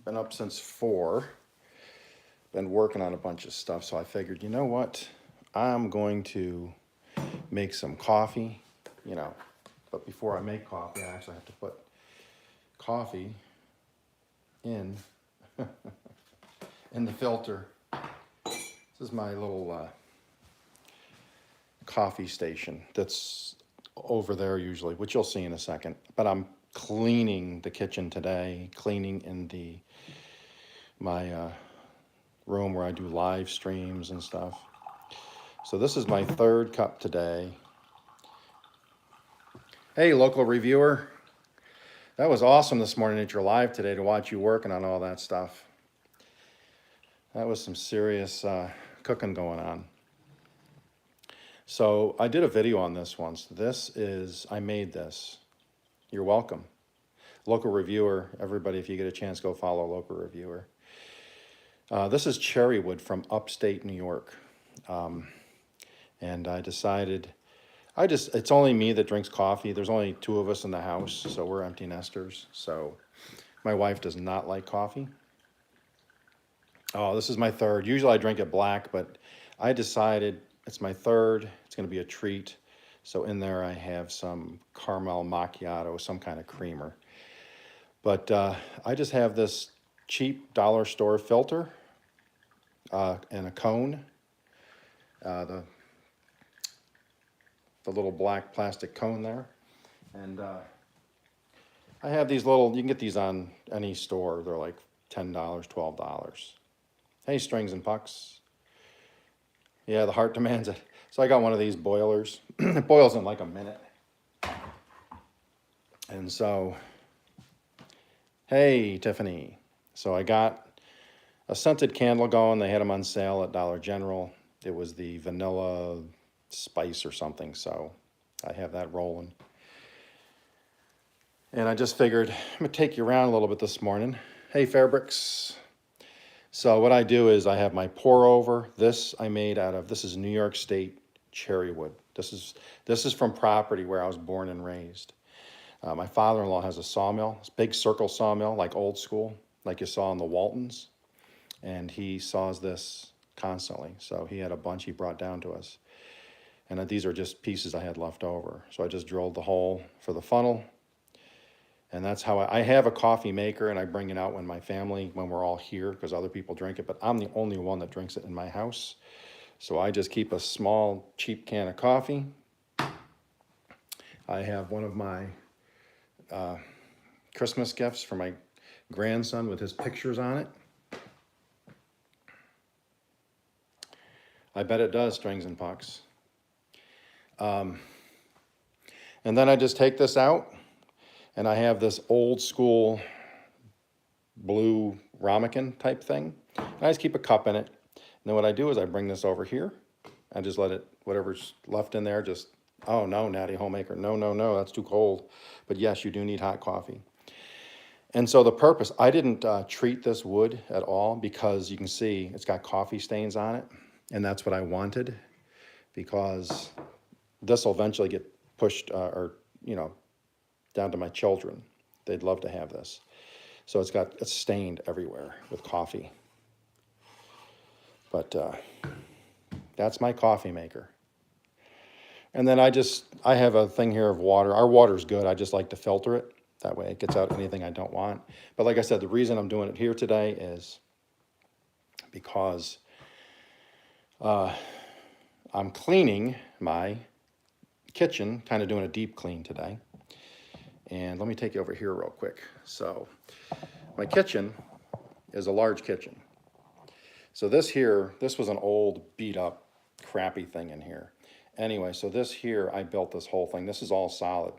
been up since 4, been working on a bunch of stuff, so I figured, you know what? I'm going to make some coffee, you know. But before I make coffee, I actually have to put coffee in in the filter. This is my little coffee station that's over there usually, which you'll see in a second. But I'm cleaning the kitchen today, cleaning in my room where I do live streams and stuff. So this is my 3rd cup today. Hey, local reviewer. That was awesome this morning at your live today to watch you working on all that stuff. That was some serious cooking going on. So I did a video on this once. I made this. You're welcome. Local reviewer, everybody, if you get a chance, go follow local reviewer. This is cherry wood from upstate New York. And I decided, it's only me that drinks coffee. There's only 2 of us in the house, so we're empty nesters. So my wife does not like coffee. Oh, this is my 3rd. Usually I drink it black, but I decided it's my 3rd. It's going to be a treat. So in there I have some caramel macchiato, some kind of creamer. But I just have this cheap dollar store filter and a cone. The little black plastic cone there. And I have these little, you can get these on any store. They're like $10, $12. Hey, Strings and Pucks. Yeah, the heart demands it. So I got one of these boilers. It boils in like a minute. And so, hey, Tiffany. So I got a scented candle going. They had them on sale at Dollar General. It was the vanilla spice or something, so I have that rolling. And I just figured I'm gonna take you around a little bit this morning. Hey, Fairbricks. So what I do is I have my pour over. This I made out of, this is New York State cherry wood. This is from property where I was born and raised. My father-in-law has a sawmill, this big circle sawmill, like old school, like you saw in the Waltons. And he saws this constantly. So he had a bunch he brought down to us. And these are just pieces I had left over. So I just drilled the hole for the funnel. And that's how I have a coffee maker, and I bring it out when we're all here, because other people drink it, but I'm the only one that drinks it in my house. So I just keep a small, cheap can of coffee. I have one of my Christmas gifts for my grandson with his pictures on it. I bet it does, Strings and Pucks. And then I just take this out. And I have this old school blue ramekin type thing. And I just keep a cup in it. And then what I do is I bring this over here. I just let it, whatever's left in there, just, oh no, Natty Homemaker, no, that's too cold. But yes, you do need hot coffee. And so the purpose, I didn't treat this wood at all, because you can see it's got coffee stains on it. And that's what I wanted, because this will eventually get pushed down to my children. They'd love to have this. So it's stained everywhere with coffee. But that's my coffee maker. And then I have a thing here of water. Our water's good. I just like to filter it. That way it gets out anything I don't want. But like I said, the reason I'm doing it here today is because I'm cleaning my kitchen, kind of doing a deep clean today. And let me take you over here real quick. So my kitchen is a large kitchen. So this was an old beat up crappy thing in here. Anyway, so this here, I built this whole thing. This is all solid.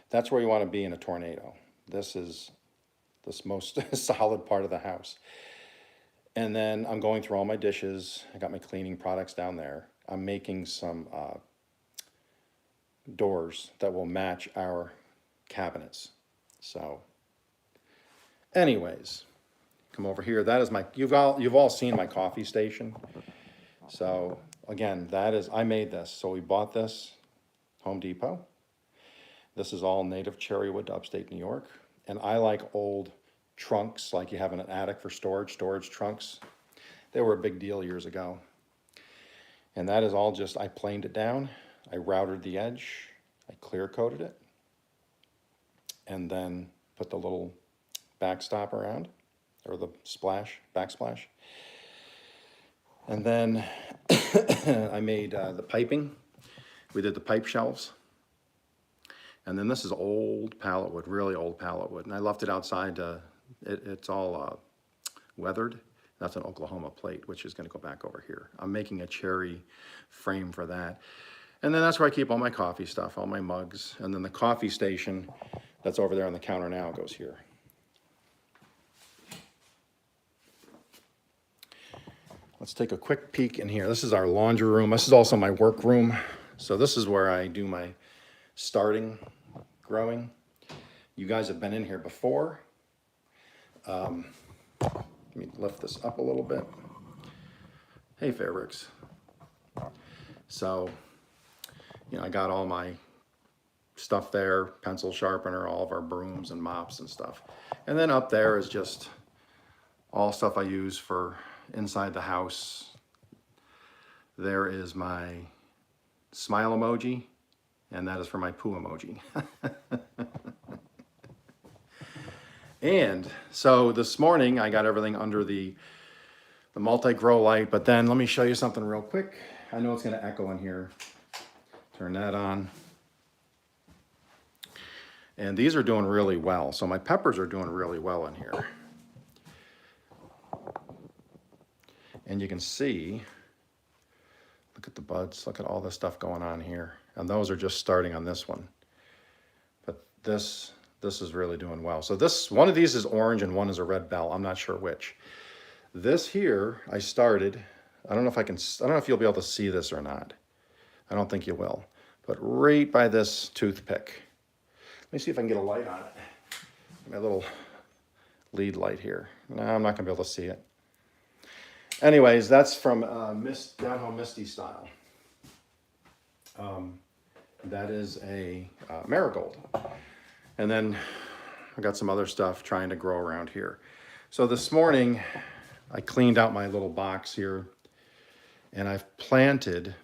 That's where you want to be in a tornado. This is this most solid part of the house. And then I'm going through all my dishes. I got my cleaning products down there. I'm making some doors that will match our cabinets. So anyways, come over here. That is you've all seen my coffee station. So again, I made this. So we bought this, Home Depot. This is all native cherry wood to upstate New York. And I like old trunks like you have in an attic for storage trunks. They were a big deal years ago. And that is all just, I planed it down, I routed the edge, I clear coated it, and then put the little backstop around, or the backsplash. And then I made the piping. We did the pipe shelves. And then this is old pallet wood, really old pallet wood. And I left it outside. It's all weathered. That's an Oklahoma plate, which is going to go back over here. I'm making a cherry frame for that. And then that's where I keep all my coffee stuff, all my mugs. And then the coffee station that's over there on the counter now goes here. Let's take a quick peek in here. This is our laundry room. This is also my work room. So this is where I do my starting growing. You guys have been in here before. Let me lift this up a little bit. Hey, Fairbricks. So, you know, I got all my stuff there, pencil sharpener, all of our brooms and mops and stuff. And then up there is just all stuff I use for inside the house. There is my smile emoji, and that is for my poo emoji. And so this morning I got everything under the multi-grow light, but then let me show you something real quick. I know it's going to echo in here. Turn that on. And these are doing really well. So my peppers are doing really well in here. And you can see, look at the buds, look at all this stuff going on here. And those are just starting on this one. But this is really doing well. So one of these is orange and one is a red bell. I'm not sure which. This here, I started, I don't know if you'll be able to see this or not. I don't think you will. But right by this toothpick. Let me see if I can get a light on it. My little lead light here. No, I'm not gonna be able to see it. Anyways, that's from Down Home Misty Style. That is a marigold. And then I got some other stuff trying to grow around here. So this morning, I cleaned out my little box here, and I've planted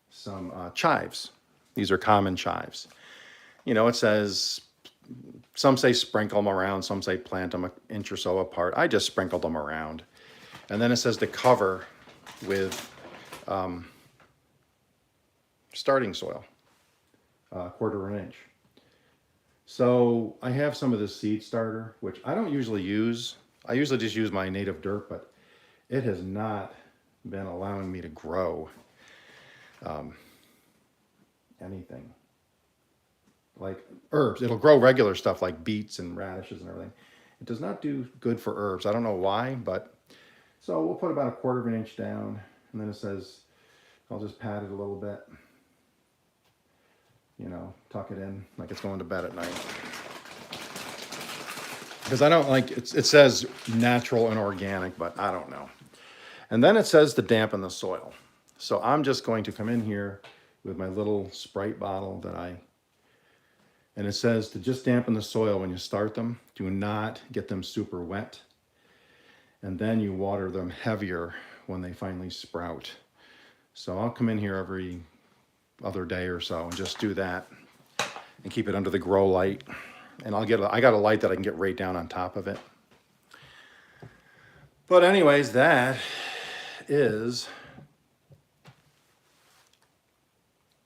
some chives. These are common chives. You know, it says, some say sprinkle them around, some say plant them an inch or so apart. I just sprinkled them around. And then it says to cover with starting soil, 1/4 inch. So I have some of this seed starter, which I don't usually use. I usually just use my native dirt, but it has not been allowing me to grow anything. Like herbs, it'll grow regular stuff like beets and radishes and everything. It does not do good for herbs. I don't know why, but so we'll put about 1/4 inch down, and then it says, I'll just pat it a little bit. You know, tuck it in like it's going to bed at night. Because I don't like, it says natural and organic, but I don't know. And then it says to dampen the soil. So I'm just going to come in here with my little Sprite bottle and it says to just dampen the soil when you start them. Do not get them super wet. And then you water them heavier when they finally sprout. So I'll come in here every other day or so and just do that and keep it under the grow light. And I got a light that I can get right down on top of it. But anyways, that is,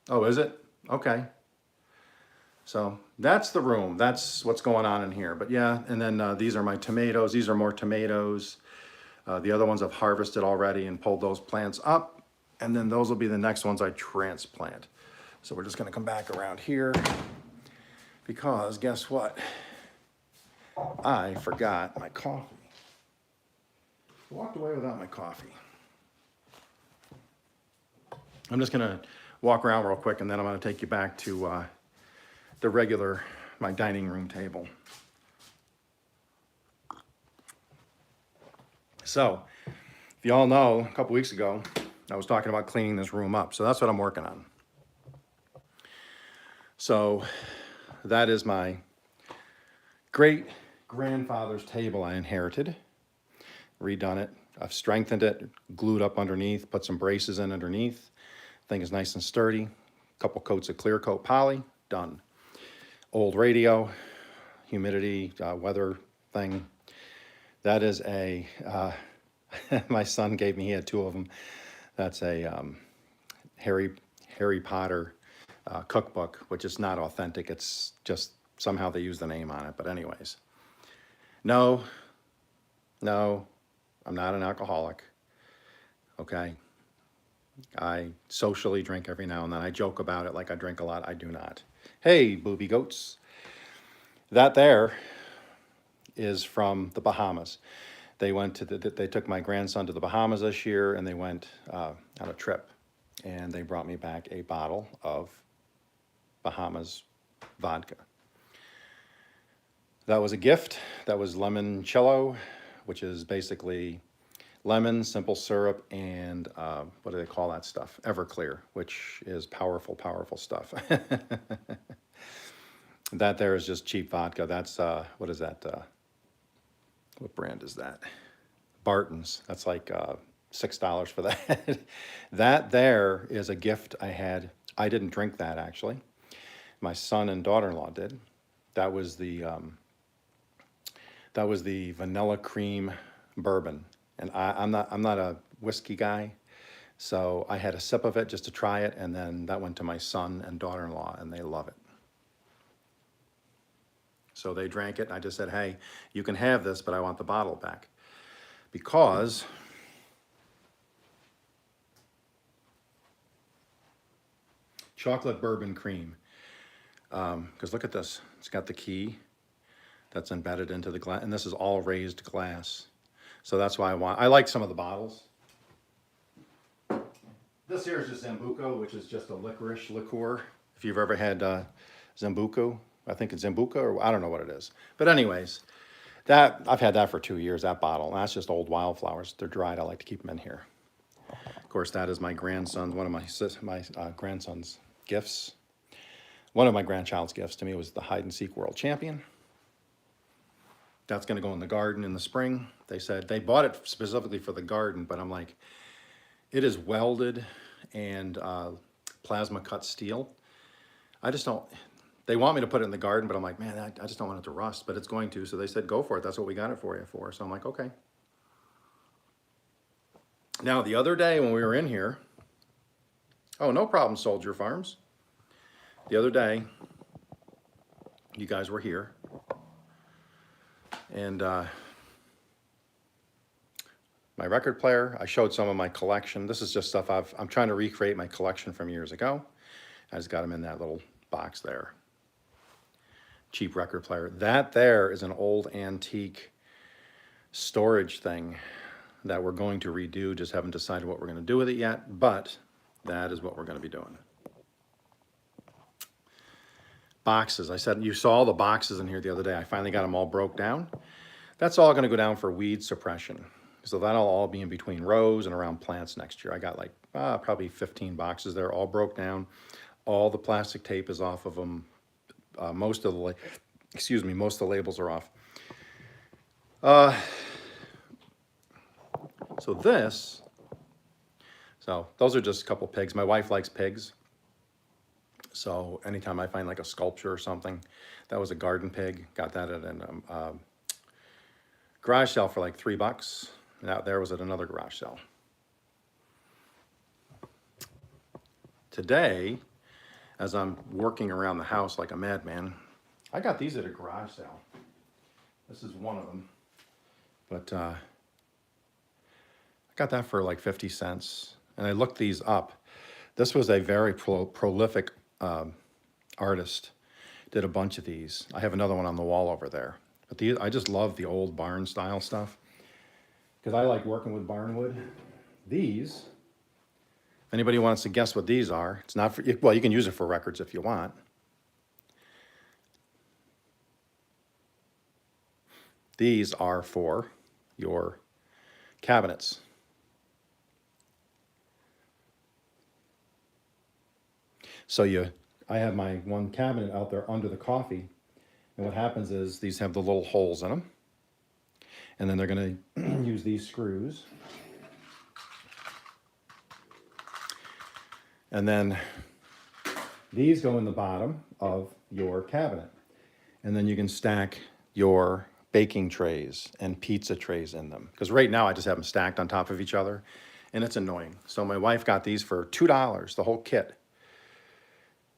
oh, is it? Okay. So that's the room. That's what's going on in here. But yeah, and then these are my tomatoes. These are more tomatoes. The other ones I've harvested already and pulled those plants up. And then those will be the next ones I transplant. So we're just going to come back around here because guess what? I forgot my coffee. Walked away without my coffee. I'm just going to walk around real quick and then I'm going to take you back to my dining room table. So, if you all know, a couple weeks ago, I was talking about cleaning this room up. So that's what I'm working on. So that is my great grandfather's table I inherited, redone it. I've strengthened it, glued up underneath, put some braces in underneath. Thing is nice and sturdy. Couple coats of clear coat poly, done. Old radio, humidity, weather thing. That is a, my son gave me, he had two of them. That's a Harry Potter cookbook, which is not authentic. It's just somehow they use the name on it. But anyways, no, I'm not an alcoholic. Okay. I socially drink every now and then. I joke about it like I drink a lot. I do not. Hey, booby goats. That there is from the Bahamas. They went to they took my grandson to the Bahamas this year, and they went on a trip, and they brought me back a bottle of Bahamas vodka. That was a gift. That was limoncello, which is basically lemon, simple syrup, and what do they call that stuff? Everclear, which is powerful, powerful stuff. That there is just cheap vodka. That's, what is that? What brand is that? Barton's. That's like $6 for that. That there is a gift I had. I didn't drink that, actually. My son and daughter-in-law did. That was the vanilla cream bourbon. And I'm not a whiskey guy, so I had a sip of it just to try it, and then that went to my son and daughter-in-law, and they love it. So they drank it, and I just said, hey, you can have this, but I want the bottle back. Because chocolate bourbon cream. Because look at this. It's got the key that's embedded into the glass, and this is all raised glass. So that's why I like some of the bottles. This here is just Zambuco, which is just a licorice liqueur. If you've ever had Zambuco, I think it's Zambuca, or I don't know what it is. But anyways, that I've had that for 2 years, that bottle. And that's just old wildflowers. They're dried. I like to keep them in here. Of course, that is my grandson's, one of my grandson's gifts. One of my grandchild's gifts to me was the hide and seek world champion. That's going to go in the garden in the spring. They said they bought it specifically for the garden, but I'm like, it is welded and plasma cut steel. I just don't, they want me to put it in the garden, but I'm like, man, I just don't want it to rust, but it's going to. So they said, go for it. That's what we got it for you for. So I'm like, okay. Now, the other day when we were in here, oh, no problem, Soldier Farms. The other day, you guys were here. And my record player, I showed some of my collection. This is just stuff I'm trying to recreate my collection from years ago. I just got them in that little box there. Cheap record player. That there is an old antique storage thing that we're going to redo. Just haven't decided what we're going to do with it yet, but that is what we're going to be doing. Boxes. I said, you saw all the boxes in here the other day. I finally got them all broke down. That's all going to go down for weed suppression. So that'll all be in between rows and around plants next year. I got like probably 15 boxes there, all broke down. All the plastic tape is off of them. Most of the labels are off. So those are just a couple pigs. My wife likes pigs. So anytime I find like a sculpture or something, that was a garden pig. Got that at a garage sale for like $3. And out there was at another garage sale. Today, as I'm working around the house like a madman, I got these at a garage sale. This is one of them. But I got that for like 50 cents. And I looked these up. This was a very prolific artist. Did a bunch of these. I have another one on the wall over there. But these, I just love the old barn style stuff. Because I like working with barnwood. These, if anybody wants to guess what these are, it's not for, well, you can use it for records if you want. These are for your cabinets. So I have my one cabinet out there under the coffee, And what happens is these have the little holes in them. And then they're going to use these screws. And then these go in the bottom of your cabinet. And then you can stack your baking trays and pizza trays in them. Because right now I just have them stacked on top of each other and it's annoying. So my wife got these for $2, the whole kit,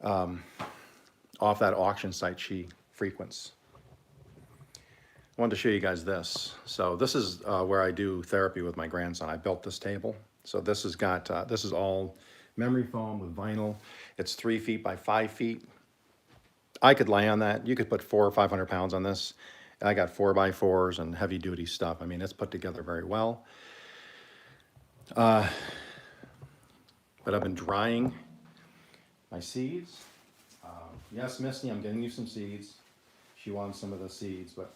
off that auction site she frequents. I wanted to show you guys this. So this is where I do therapy with my grandson. I built this table. So this has got, this is all memory foam with vinyl. It's 3 feet by 5 feet. I could lay on that. You could put 400 or 500 pounds on this. I got 4x4s and heavy duty stuff. I mean, it's put together very well. But I've been drying my seeds. Yes, Misty, I'm getting you some seeds. She wants some of the seeds, but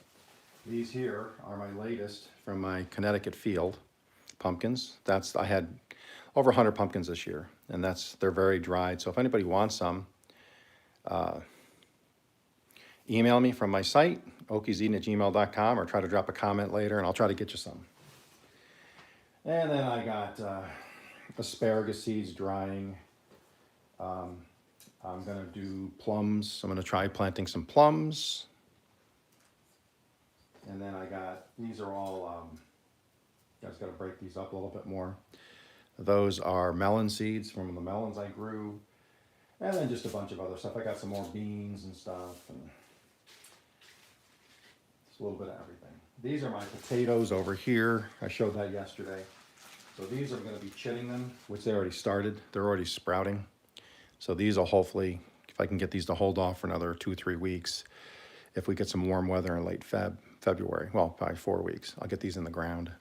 these here are my latest from my Connecticut field pumpkins. I had over 100 pumpkins this year, and they're very dried. So if anybody wants some, email me from my site, okieseating@gmail.com, or try to drop a comment later, and I'll try to get you some. And then I got asparagus seeds drying. I'm gonna do plums. I'm gonna try planting some plums. And then I got, these are all, you guys gotta break these up a little bit more. Those are melon seeds from the melons I grew. And then just a bunch of other stuff. I got some more beans and stuff. And it's a little bit of everything. These are my potatoes over here. I showed that yesterday. So these are gonna be chitting them, which they already started. They're already sprouting. So these will hopefully, if I can get these to hold off for another 2 or 3 weeks, if we get some warm weather in late February, well, probably 4 weeks, I'll get these in the ground.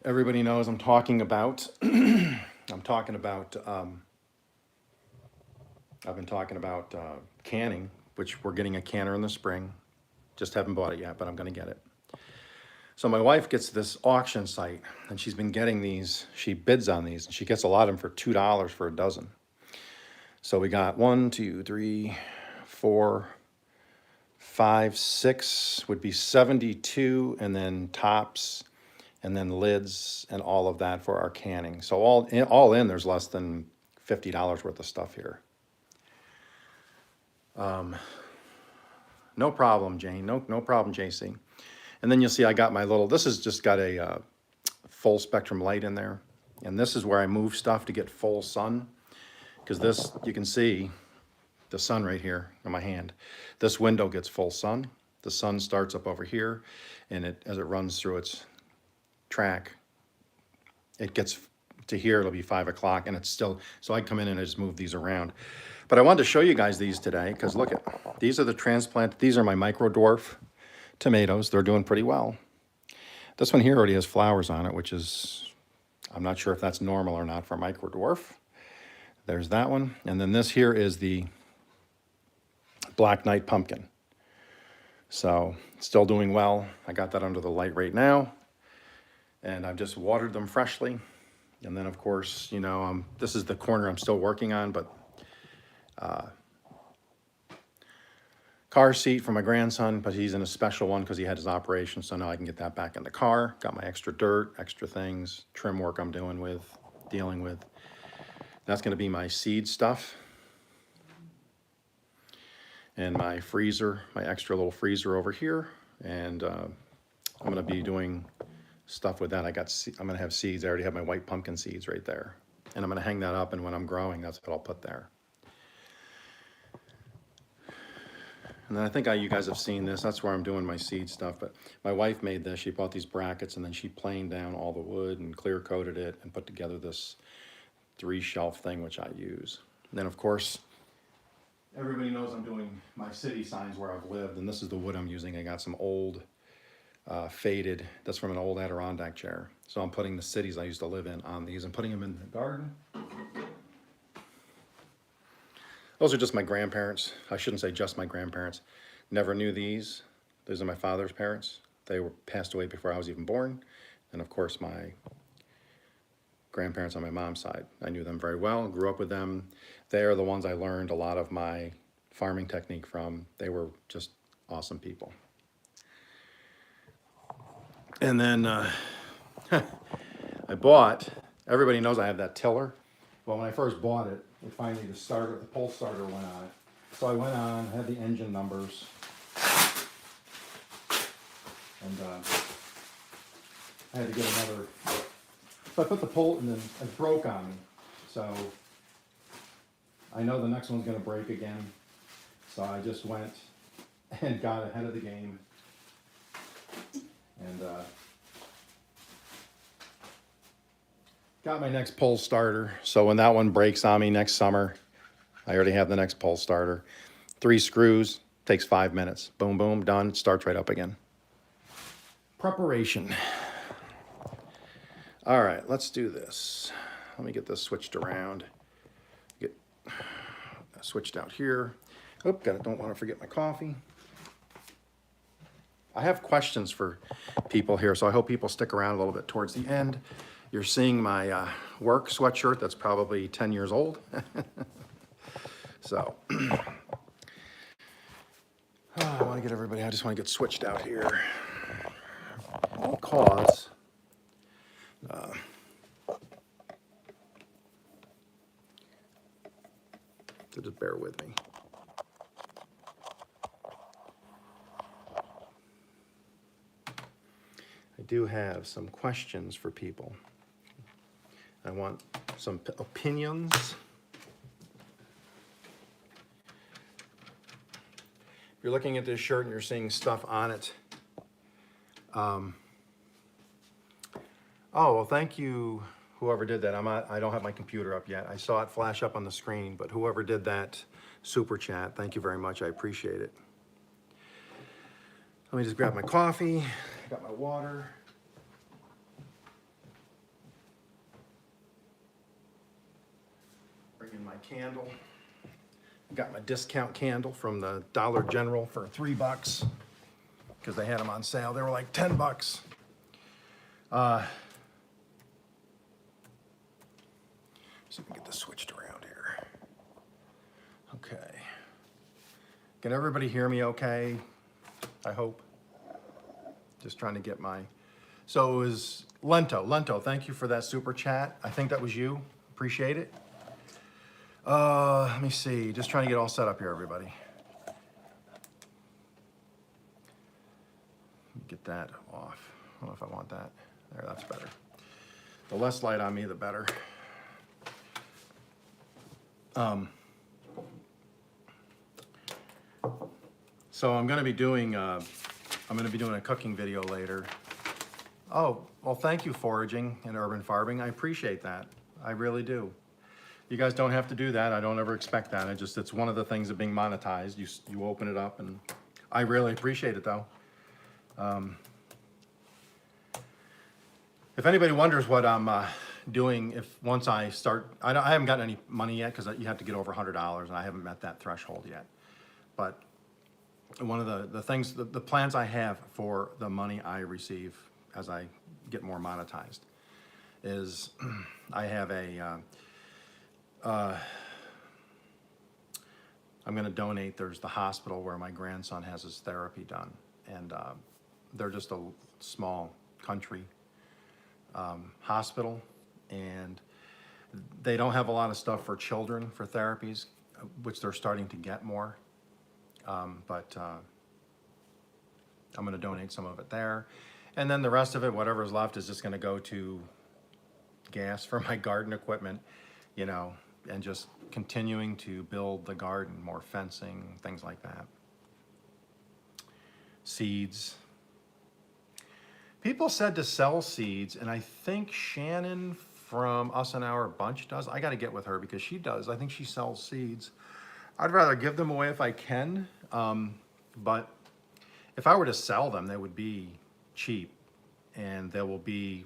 Everybody knows I'm talking about, I've been talking about canning, which we're getting a canner in the spring. Just haven't bought it yet, but I'm gonna get it. So my wife gets this auction site, and she's been getting these, she bids on these, and she gets a lot of them for $2 for a dozen. So we got 1, 2, 3, 4, 5, 6 would be 72, and then tops, and then lids, and all of that for our canning. So all in, there's less than $50 worth of stuff here. No problem, Jane. No problem, JC. And then you'll see I got my little, this has just got a full spectrum light in there. And this is where I move stuff to get full sun. Because this, you can see the sun right here in my hand. This window gets full sun. The sun starts up over here, and as it runs through its track, it gets to here, it'll be 5 o'clock, and it's still, so I come in and I just move these around. But I wanted to show you guys these today, because look at, these are the transplant, these are my micro dwarf tomatoes. They're doing pretty well. This one here already has flowers on it, which is, I'm not sure if that's normal or not for micro dwarf. There's that one. And then this here is the Black Knight pumpkin. So still doing well. I got that under the light right now. And I've just watered them freshly. And then of course, you know, this is the corner I'm still working on, but car seat for my grandson, but he's in a special one because he had his operation, so now I can get that back in the car. Got my extra dirt, extra things, trim work I'm dealing with. That's gonna be my seed stuff. And my freezer, my extra little freezer over here. And I'm gonna be doing stuff with that. I'm gonna have seeds. I already have my white pumpkin seeds right there. And I'm gonna hang that up, and when I'm growing, that's what I'll put there. And then I think you guys have seen this. That's where I'm doing my seed stuff. But my wife made this. She bought these brackets, and then she planed down all the wood and clear coated it and put together this 3-shelf thing, which I use. And then, of course, everybody knows I'm doing my city signs where I've lived, and this is the wood I'm using. I got some old faded, that's from an old Adirondack chair. So I'm putting the cities I used to live in on these and putting them in the garden. Those are just my grandparents. I shouldn't say just my grandparents. Never knew these. Those are my father's parents. They were passed away before I was even born. And of course, my grandparents on my mom's side. I knew them very well, grew up with them. They are the ones I learned a lot of my farming technique from. They were just awesome people. And then I bought, everybody knows I have that tiller. Well, when I first bought it, finally the pulse starter went on it. So I went on, had the engine numbers, and I had to get another. So I put the pull, and then it broke on me. So I know the next one's going to break again. So I just went and got ahead of the game, and got my next pole starter. So when that one breaks on me next summer, I already have the next pole starter. 3 screws, takes 5 minutes. Boom, boom, done. Starts right up again. Preparation. All right, let's do this. Let me get this switched around. Get switched out here. Oop, don't want to forget my coffee. I have questions for people here, so I hope people stick around a little bit towards the end. You're seeing my work sweatshirt that's probably 10 years old. So, I want to get everybody, I just want to get switched out here. Because, so just bear with me. I do have some questions for people. I want some opinions. If you're looking at this shirt and you're seeing stuff on it, oh, well, thank you, whoever did that. I don't have my computer up yet. I saw it flash up on the screen, but whoever did that super chat, thank you very much. I appreciate it. Let me just grab my coffee. I got my water. Bring in my candle. Got my discount candle from the Dollar General for $3 because they had them on sale. They were like $10. See if we can get this switched around here. Okay. Can everybody hear me okay? I hope. Just trying to get my... So it was Lento. Lento, thank you for that super chat. I think that was you. Appreciate it. Let me see. Just trying to get all set up here, everybody. Get that off. I don't know if I want that. There, that's better. The less light on me, the better. So I'm going to be doing a cooking video later. Oh, well, thank you, Foraging and Urban Farming. I appreciate that. I really do. You guys don't have to do that. I don't ever expect that. It's one of the things of being monetized. You open it up, and I really appreciate it, though. If anybody wonders what I'm doing, once I start, I haven't gotten any money yet because you have to get over $100, and I haven't met that threshold yet. But one of the things, the plans I have for the money I receive as I get more monetized is I have I'm going to donate. There's the hospital where my grandson has his therapy done, and they're just a small country hospital, and they don't have a lot of stuff for children for therapies, which they're starting to get more. But I'm going to donate some of it there, and then the rest of it, whatever's left, is just going to go to gas for my garden equipment, you know, and just continuing to build the garden, more fencing, things like that. Seeds. People said to sell seeds, and I think Shannon from Us and Our Bunch does. I got to get with her because she does. I think she sells seeds. I'd rather give them away if I can, but if I were to sell them, they would be cheap, and they will be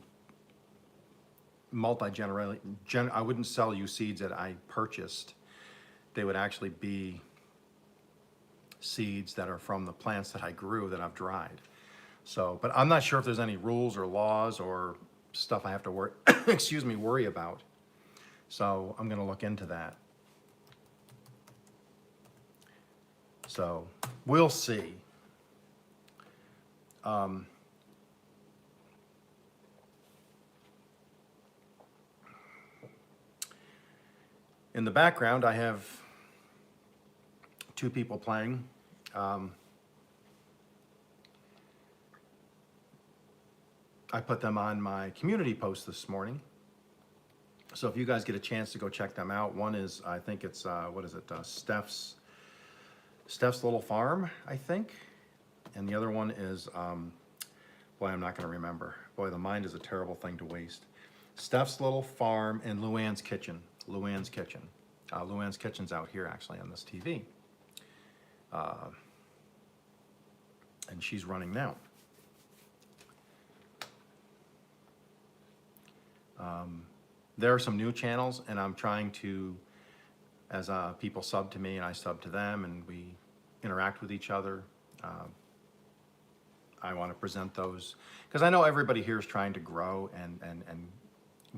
multi-generational. I wouldn't sell you seeds that I purchased. They would actually be seeds that are from the plants that I grew that I've dried. So, but I'm not sure if there's any rules or laws or stuff I have to worry, worry about. So I'm going to look into that. So we'll see. In the background, I have two people playing. I put them on my community post this morning. So if you guys get a chance to go check them out, one is, I think it's, what is it, Steph's Little Farm, I think. And the other one is, boy, I'm not gonna remember. Boy, the mind is a terrible thing to waste. Steph's Little Farm and Luann's Kitchen. Luann's Kitchen. Luann's Kitchen's out here actually on this TV. And she's running now. There are some new channels, and I'm trying to, as people sub to me and I sub to them, and we interact with each other. I want to present those because I know everybody here is trying to grow and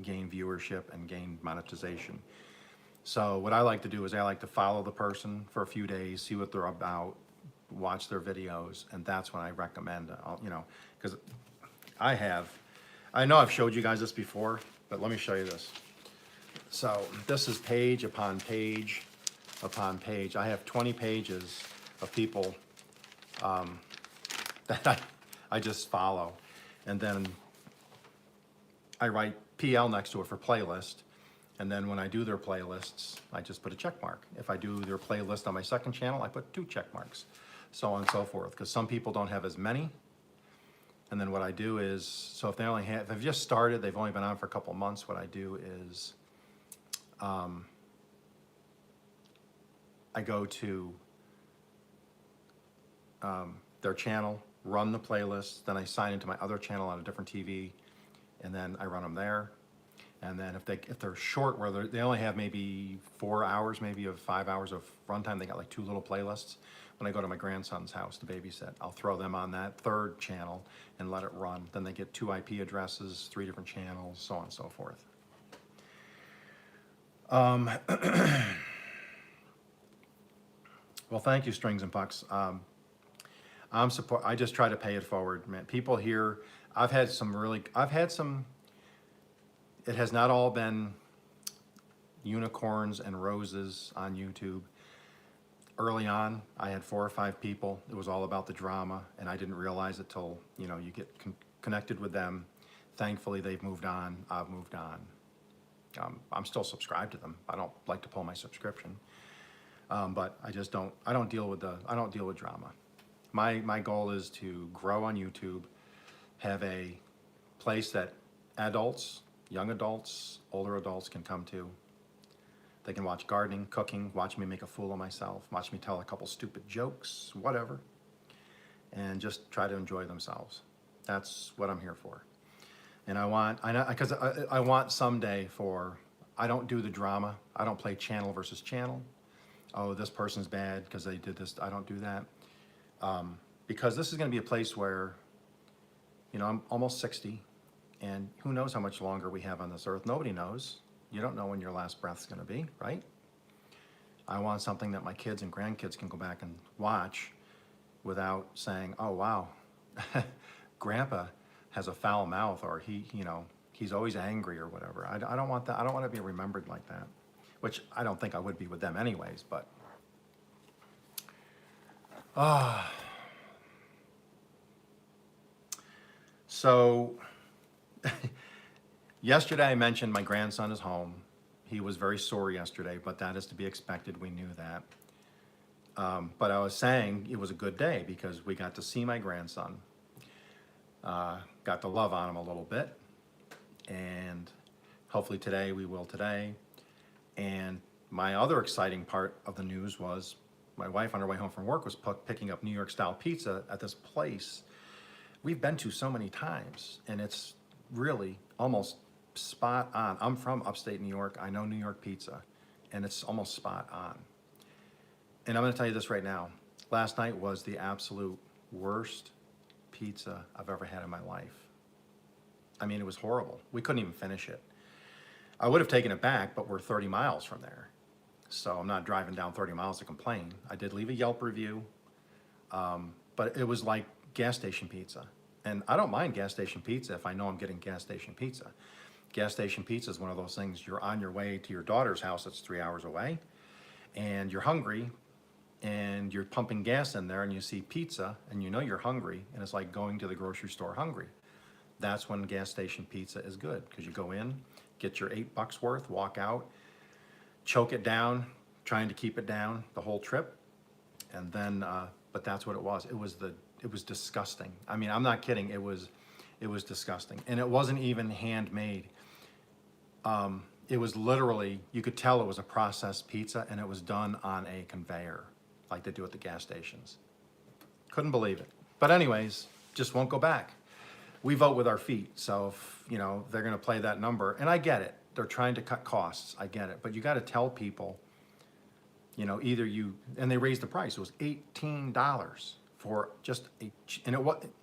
gain viewership and gain monetization. So what I like to do is I like to follow the person for a few days, see what they're about, watch their videos, and that's when I recommend, you know, because I know I've showed you guys this before, but let me show you this. So this is page upon page upon page. I have 20 pages of people that I just follow. And then I write PL next to it for playlist. And then when I do their playlists, I just put a check mark. If I do their playlist on my second channel, I put 2 check marks, so on and so forth. Because some people don't have as many. And then what I do is, so if if they've just started, they've only been on for a couple months, what I do is I go to their channel, run the playlist, then I sign into my other channel on a different TV, and then I run them there. And then if they're short, where they only have maybe 4 hours, maybe of 5 hours of runtime, they got like 2 little playlists. When I go to my grandson's house to babysit, I'll throw them on that third channel and let it run. Then they get 2 IP addresses, 3 different channels, so on and so forth. Well, thank you, Strings and Pucks. I just try to pay it forward, man. People here, it has not all been unicorns and roses on YouTube. Early on, I had 4 or 5 people. It was all about the drama, and I didn't realize it till, you know, you get connected with them. Thankfully, they've moved on. I've moved on. I'm still subscribed to them. I don't like to pull my subscription, but I just don't. I don't deal with drama. My goal is to grow on YouTube, have a place that adults, young adults, older adults can come to. They can watch gardening, cooking, watch me make a fool of myself, watch me tell a couple stupid jokes, whatever, and just try to enjoy themselves. That's what I'm here for. And I want someday I don't do the drama. I don't play channel versus channel. Oh, this person's bad because they did this. I don't do that. Because this is going to be a place where, you know, I'm almost 60, and who knows how much longer we have on this earth. Nobody knows. You don't know when your last breath's going to be, right? I want something that my kids and grandkids can go back and watch without saying, oh, wow, Grandpa has a foul mouth, or he's always angry or whatever. I don't want that. I don't want to be remembered like that, which I don't think I would be with them anyways, but. So yesterday I mentioned my grandson is home. He was very sore yesterday, but that is to be expected. We knew that. But I was saying it was a good day because we got to see my grandson. Got to love on him a little bit. And hopefully today we will today. And my other exciting part of the news was my wife on her way home from work was picking up New York style pizza at this place we've been to so many times, and it's really almost spot on. I'm from upstate New York. I know New York pizza, and it's almost spot on. And I'm going to tell you this right now. Last night was the absolute worst pizza I've ever had in my life. I mean, it was horrible. We couldn't even finish it. I would have taken it back, but we're 30 miles from there. So I'm not driving down 30 miles to complain. I did leave a Yelp review, but it was like gas station pizza. And I don't mind gas station pizza if I know I'm getting gas station pizza. Gas station pizza is one of those things, you're on your way to your daughter's house that's 3 hours away, and you're hungry, and you're pumping gas in there, and you see pizza, and you know you're hungry, and it's like going to the grocery store hungry. That's when gas station pizza is good, because you go in, get your $8 worth, walk out, choke it down, trying to keep it down the whole trip, and then, but that's what it was. It was disgusting. I mean, I'm not kidding. It was disgusting, and it wasn't even handmade. It was literally, you could tell it was a processed pizza, and it was done on a conveyor, like they do at the gas stations. Couldn't believe it. But anyways, just won't go back. We vote with our feet, so if, you know, they're gonna play that number, and I get it. They're trying to cut costs, I get it. But you gotta tell people, you know, either you, and they raised the price. It was $18 for just and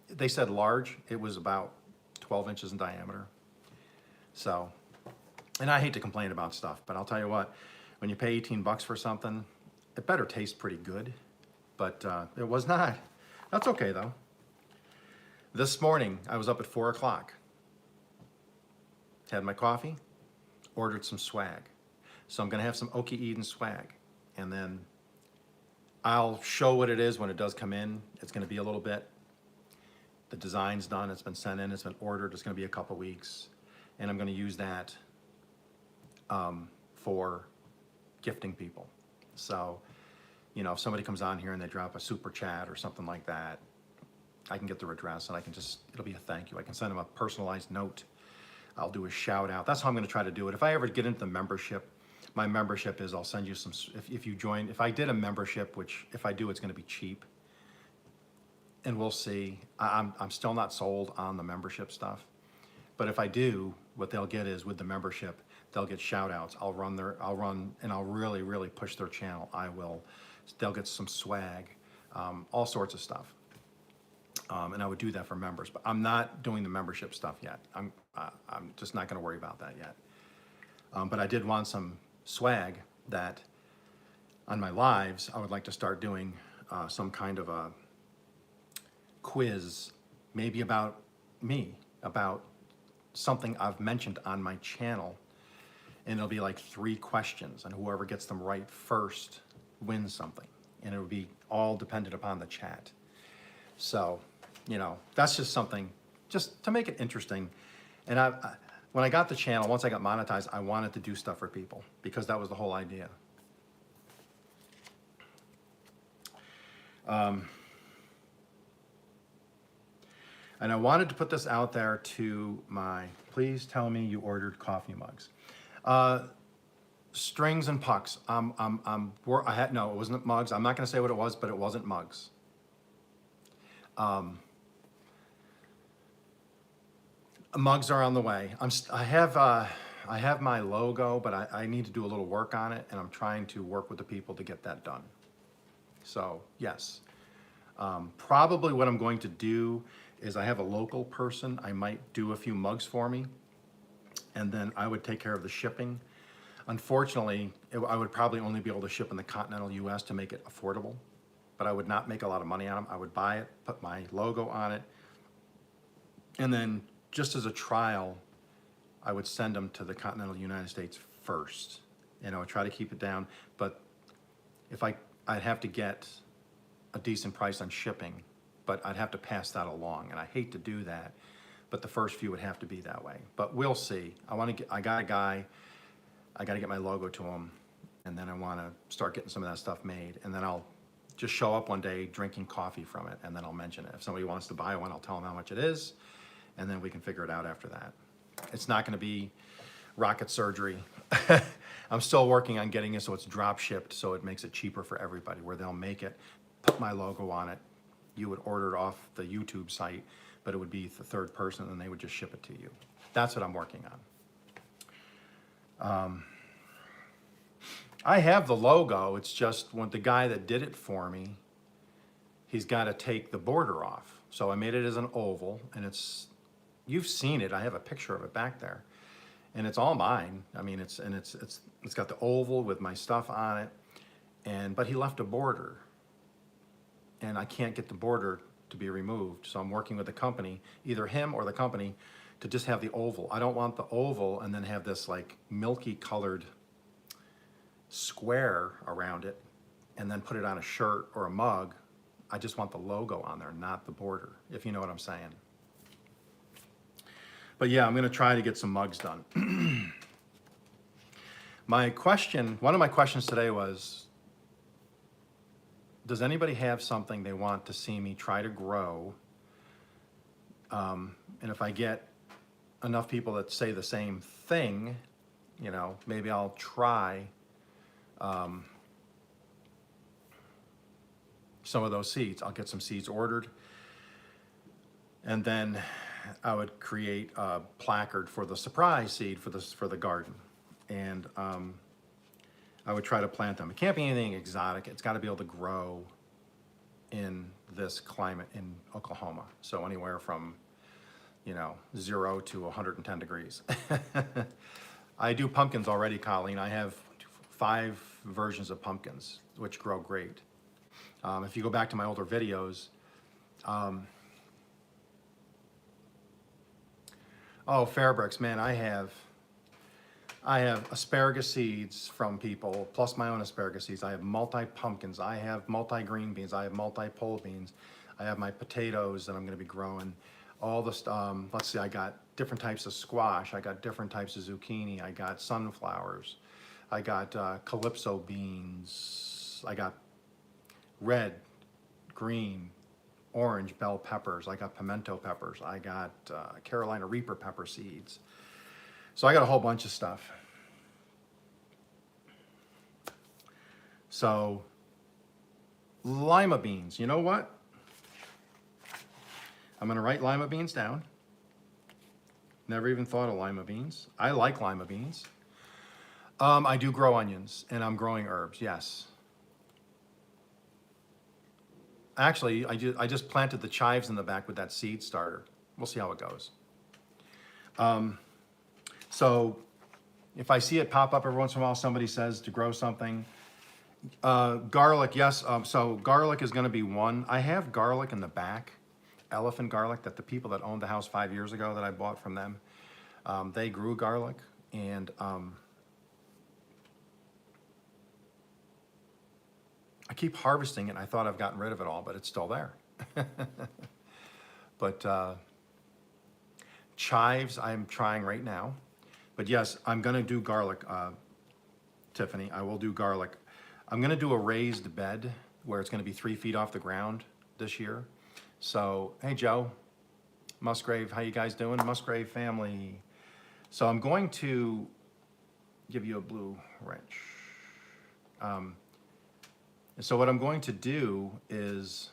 they said large. It was about 12 inches in diameter. So, and I hate to complain about stuff, but I'll tell you what, when you pay $18 for something, it better taste pretty good, but it was not. That's okay though. This morning, I was up at 4 o'clock, had my coffee, ordered some swag. So I'm gonna have some Okie Eden swag, and then I'll show what it is when it does come in. It's gonna be a little bit. The design's done, it's been sent in, it's been ordered, it's gonna be a couple weeks. And I'm gonna use that for gifting people. So, you know, if somebody comes on here and they drop a super chat or something like that, I can get their address and I can just, it'll be a thank you. I can send them a personalized note. I'll do a shout out. That's how I'm gonna try to do it. If I ever get into the membership, my membership is I'll send you some, if you join, if I did a membership, which if I do, it's gonna be cheap. And we'll see. I'm still not sold on the membership stuff. But if I do, what they'll get is with the membership, they'll get shout outs. I'll run and I'll really, really push their channel. They'll get some swag, all sorts of stuff. And I would do that for members, but I'm not doing the membership stuff yet. I'm just not gonna worry about that yet. But I did want some swag that on my lives, I would like to start doing some kind of a quiz, maybe about me, about something I've mentioned on my channel. And it'll be like 3 questions, and whoever gets them right first wins something. And it would be all dependent upon the chat. So, you know, that's just something, just to make it interesting. And when I got the channel, once I got monetized, I wanted to do stuff for people because that was the whole idea. And I wanted to put this out there to please tell me you ordered coffee mugs. Strings and pucks. No, it wasn't mugs. I'm not gonna say what it was, but it wasn't mugs. Mugs are on the way. I have my logo, but I need to do a little work on it, and I'm trying to work with the people to get that done. So yes, probably what I'm going to do is I have a local person. I might do a few mugs for me, and then I would take care of the shipping. Unfortunately, I would probably only be able to ship in the continental US to make it affordable, but I would not make a lot of money on them. I would buy it, put my logo on it, and then just as a trial, I would send them to the continental United States first. And I would try to keep it down, but if I'd have to get a decent price on shipping, but I'd have to pass that along, and I hate to do that, but the first few would have to be that way. But we'll see. I got a guy, I got to get my logo to him, and then I want to start getting some of that stuff made, and then I'll just show up one day drinking coffee from it, and then I'll mention it. If somebody wants to buy one, I'll tell them how much it is, and then we can figure it out after that. It's not going to be rocket surgery. I'm still working on getting it so it's drop shipped, so it makes it cheaper for everybody, where they'll make it, put my logo on it. You would order it off the YouTube site, but it would be the third person, and they would just ship it to you. That's what I'm working on. I have the logo. It's just when the guy that did it for me, he's got to take the border off. So I made it as an oval, and you've seen it. I have a picture of it back there. and it's all mine. I mean, it's got the oval with my stuff on it, but he left a border, and I can't get the border to be removed. So I'm working with the company, either him or the company, to just have the oval. I don't want the oval and then have this like milky colored square around it and then put it on a shirt or a mug. I just want the logo on there, not the border, if you know what I'm saying. But yeah, I'm gonna try to get some mugs done. One of my questions today was, does anybody have something they want to see me try to grow? And if I get enough people that say the same thing, you know, maybe I'll try some of those seeds. I'll get some seeds ordered, and then I would create a placard for the surprise seed for the garden, and I would try to plant them. It can't be anything exotic. It's got to be able to grow in this climate in Oklahoma. So anywhere from, you know, 0 to 110 degrees. I do pumpkins already, Colleen. I have 5 versions of pumpkins, which grow great. If you go back to my older videos, oh, Fairbricks, man, I have asparagus seeds from people, plus my own asparagus seeds. I have multi-pumpkins. I have multi-green beans. I have multi-pole beans. I have my potatoes that I'm going to be growing. All this, let's see, I got different types of squash. I got different types of zucchini. I got sunflowers. I got calypso beans. I got red, green, orange bell peppers. I got pimento peppers. I got Carolina Reaper pepper seeds. So I got a whole bunch of stuff. So lima beans, you know what? I'm gonna write lima beans down. Never even thought of lima beans. I like lima beans. I do grow onions, and I'm growing herbs, yes. Actually, I just planted the chives in the back with that seed starter. We'll see how it goes. So if I see it pop up every once in a while, somebody says to grow something. Garlic, yes. So garlic is going to be one. I have garlic in the back, elephant garlic, that the people that owned the house 5 years ago that I bought from them, they grew garlic, and I keep harvesting it, and I thought I've gotten rid of it all, but it's still there. But chives I'm trying right now. But yes, I'm gonna do garlic, Tiffany. I will do garlic. I'm gonna do a raised bed where it's gonna be 3 feet off the ground this year. So, hey Joe, Musgrave, how you guys doing? Musgrave family. So I'm going to give you a blue wrench. So what I'm going to do is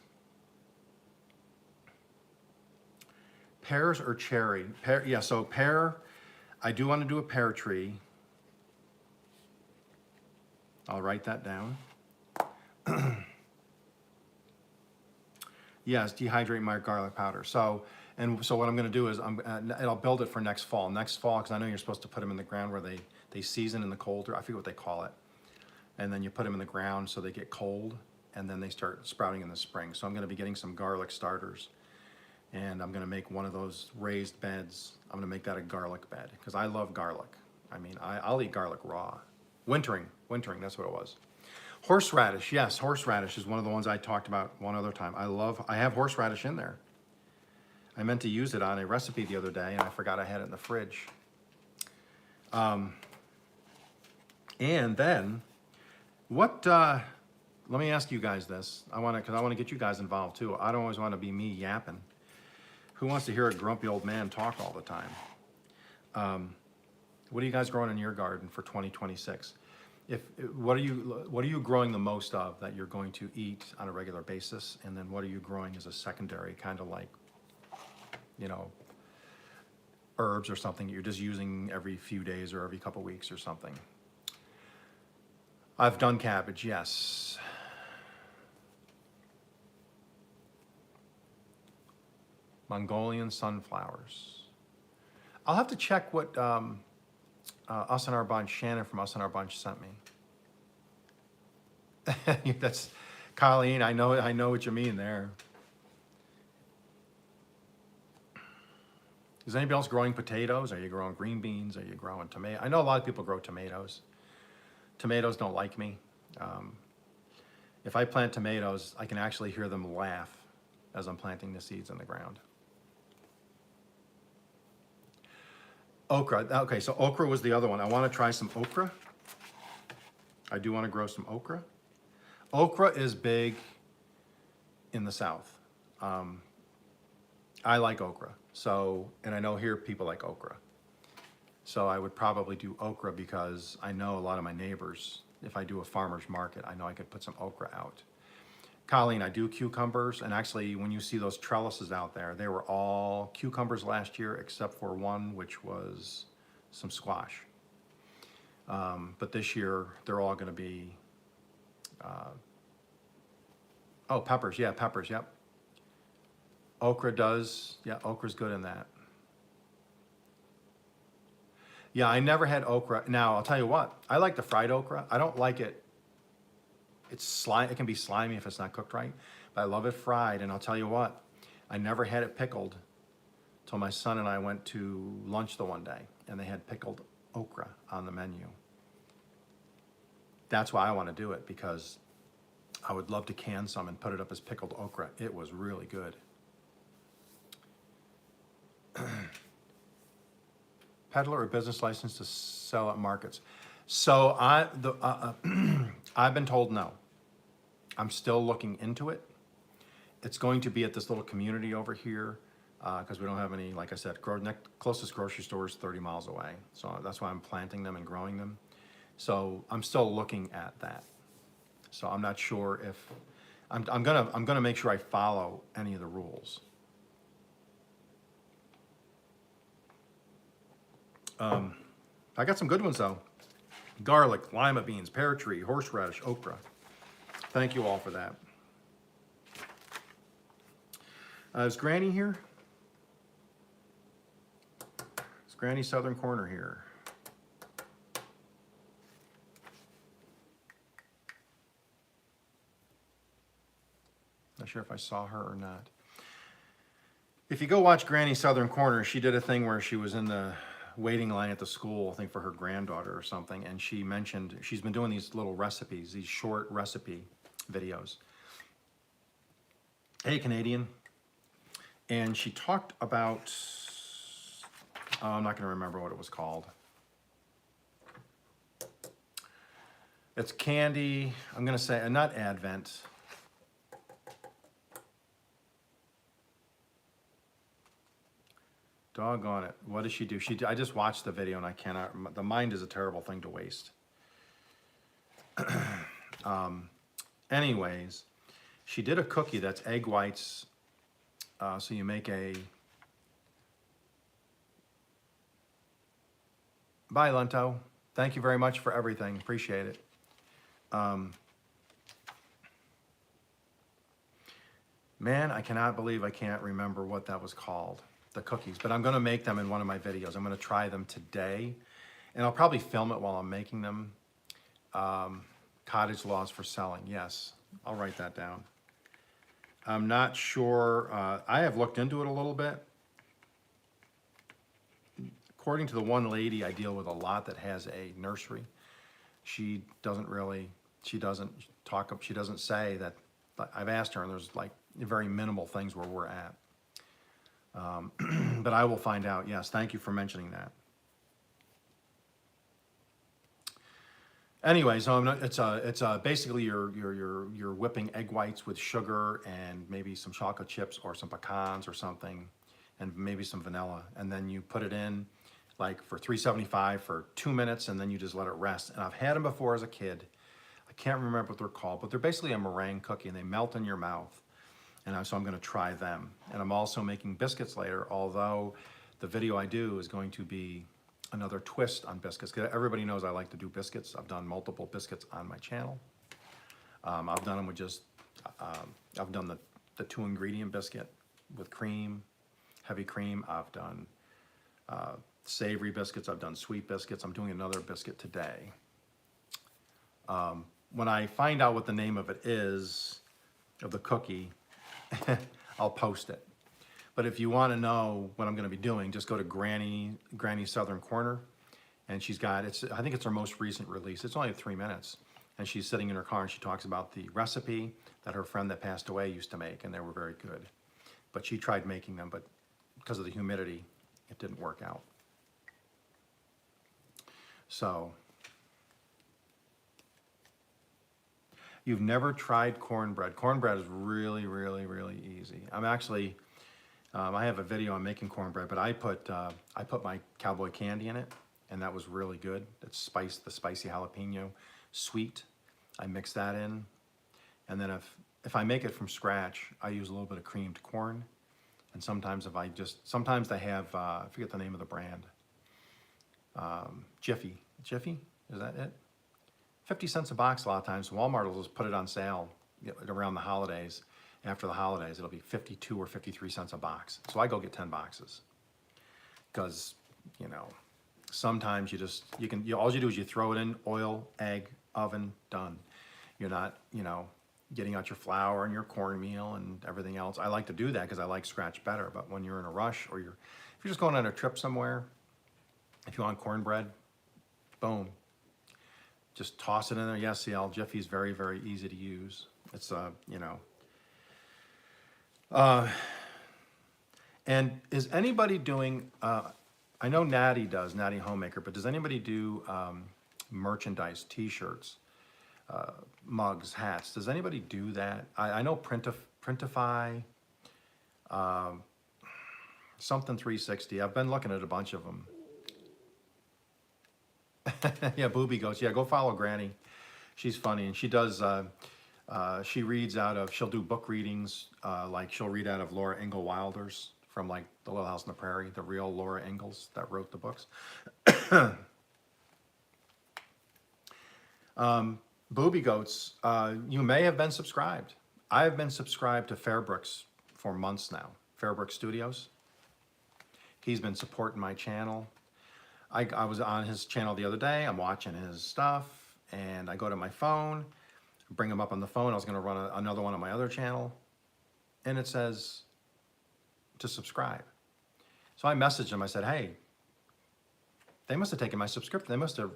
pears or cherry. Pear, yeah, so pear, I do want to do a pear tree. I'll write that down. Yes, dehydrate my garlic powder. So what I'm going to do is and I'll build it for next fall. Next fall, because I know you're supposed to put them in the ground where they season in the cold. I forget what they call it. And then you put them in the ground so they get cold, and then they start sprouting in the spring. So I'm going to be getting some garlic starters, and I'm going to make one of those raised beds. I'm going to make that a garlic bed because I love garlic. I mean, I'll eat garlic raw. Wintering, that's what it was. Horseradish, yes, horseradish is one of the ones I talked about one other time. I have horseradish in there. I meant to use it on a recipe the other day, and I forgot I had it in the fridge. And then, let me ask you guys this. Because I want to get you guys involved too. I don't always want to be me yapping. Who wants to hear a grumpy old man talk all the time? What are you guys growing in your garden for 2026? What are you growing the most of that you're going to eat on a regular basis? And then what are you growing as a secondary, kind of like, you know, herbs or something you're just using every few days or every couple weeks or something? I've done cabbage, yes. Mongolian sunflowers. I'll have to check what Us and Our Bunch, Shannon from Us and Our Bunch sent me. That's, Colleen, I know what you mean there. Is anybody else growing potatoes? Are you growing green beans? Are you growing tomato? I know a lot of people grow tomatoes. Tomatoes don't like me. If I plant tomatoes, I can actually hear them laugh as I'm planting the seeds in the ground. Okra, okay, so okra was the other one. I want to try some okra. I do want to grow some okra. Okra is big in the South. I like okra, so, and I know here people like okra. So I would probably do okra because I know a lot of my neighbors, if I do a farmer's market, I know I could put some okra out. Colleen, I do cucumbers, and actually when you see those trellises out there, they were all cucumbers last year except for one, which was some squash. But this year, they're all gonna be, oh, peppers, yeah, peppers, yep. Okra does, yeah, okra's good in that. Yeah, I never had okra. Now, I'll tell you what, I like the fried okra. I don't like it, it can be slimy if it's not cooked right, but I love it fried, and I'll tell you what, I never had it pickled till my son and I went to lunch the one day, and they had pickled okra on the menu. That's why I want to do it, because I would love to can some and put it up as pickled okra. It was really good. Peddler or business license to sell at markets. So I've been told no. I'm still looking into it. It's going to be at this little community over here because we don't have any, like I said, closest grocery store is 30 miles away. So that's why I'm planting them and growing them. So I'm still looking at that. So I'm not sure if, I'm gonna make sure I follow any of the rules. I got some good ones though. Garlic, lima beans, pear tree, horseradish, okra. Thank you all for that. Is Granny here? Is Granny Southern Corner here? Not sure if I saw her or not. If you go watch Granny Southern Corner, she did a thing where she was in the waiting line at the school, I think for her granddaughter or something, and she mentioned she's been doing these little recipes, these short recipe videos. Hey, Canadian. And she talked about, I'm not going to remember what it was called. It's candy, I'm going to say, not Advent. Doggone it. What does she do? I just watched the video and I cannot, the mind is a terrible thing to waste. Anyways, she did a cookie that's egg whites. So you make a, bye Lento. Thank you very much for everything. Appreciate it. Man, I cannot believe I can't remember what that was called. The cookies, but I'm gonna make them in one of my videos. I'm gonna try them today, and I'll probably film it while I'm making them. Cottage laws for selling, yes, I'll write that down. I'm not sure, I have looked into it a little bit. According to the one lady I deal with a lot that has a nursery, she doesn't say that, I've asked her and there's like very minimal things where we're at. But I will find out. Yes, thank you for mentioning that. Anyway, so it's basically you're whipping egg whites with sugar and maybe some chocolate chips or some pecans or something, and maybe some vanilla, and then you put it in like for 375 for 2 minutes, and then you just let it rest. And I've had them before as a kid. I can't remember what they're called, but they're basically a meringue cookie, and they melt in your mouth. And so I'm going to try them. And I'm also making biscuits later, although the video I do is going to be another twist on biscuits. Because everybody knows I like to do biscuits. I've done multiple biscuits on my channel. I've done them with just, I've done the 2-ingredient biscuit with cream, heavy cream. I've done savory biscuits. I've done sweet biscuits. I'm doing another biscuit today. When I find out what the name of it is, of the cookie, I'll post it. But if you want to know what I'm going to be doing, just go to Granny's Southern Corner, and she's got, I think it's her most recent release. It's only 3 minutes, and she's sitting in her car and she talks about the recipe that her friend that passed away used to make, and they were very good. But she tried making them, but because of the humidity, it didn't work out. So, you've never tried cornbread. Cornbread is really, really, really easy. I'm actually, I have a video on making cornbread, but I put my cowboy candy in it, and that was really good. It's the spicy jalapeno sweet. I mix that in, and then if I make it from scratch, I use a little bit of creamed corn, and sometimes sometimes they have, I forget the name of the brand, Jiffy, is that it? 50 cents a box a lot of times. Walmart will just put it on sale around the holidays. After the holidays, it'll be 52 or 53 cents a box. So I go get 10 boxes. Because, sometimes all you do is you throw it in, oil, egg, oven, done. You're not, getting out your flour and your cornmeal and everything else. I like to do that because I like scratch better. But when you're in a rush or if you're just going on a trip somewhere, if you want cornbread, boom. Just toss it in there. Yes, Jiffy's very, very easy to use. It's, and is anybody doing, I know Natty does, Natty Homemaker, but does anybody do merchandise, t-shirts, mugs, hats? Does anybody do that? I know Printify, something 360. I've been looking at a bunch of them. Yeah, Booby Goats. Yeah, go follow Granny. She's funny, and she does, she reads she'll do book readings, like she'll read out of Laura Ingalls Wilder's from like The Little House on the Prairie, the real Laura Ingalls that wrote the books. Booby Goats, you may have been subscribed. I've been subscribed to Fairbrooks for months now, Fairbrooks Studios. He's been supporting my channel. I was on his channel the other day. I'm watching his stuff, and I go to my phone, bring him up on the phone. I was going to run another one on my other channel, and it says to subscribe. So I messaged him. I said, hey, they must have taken my subscription. They must have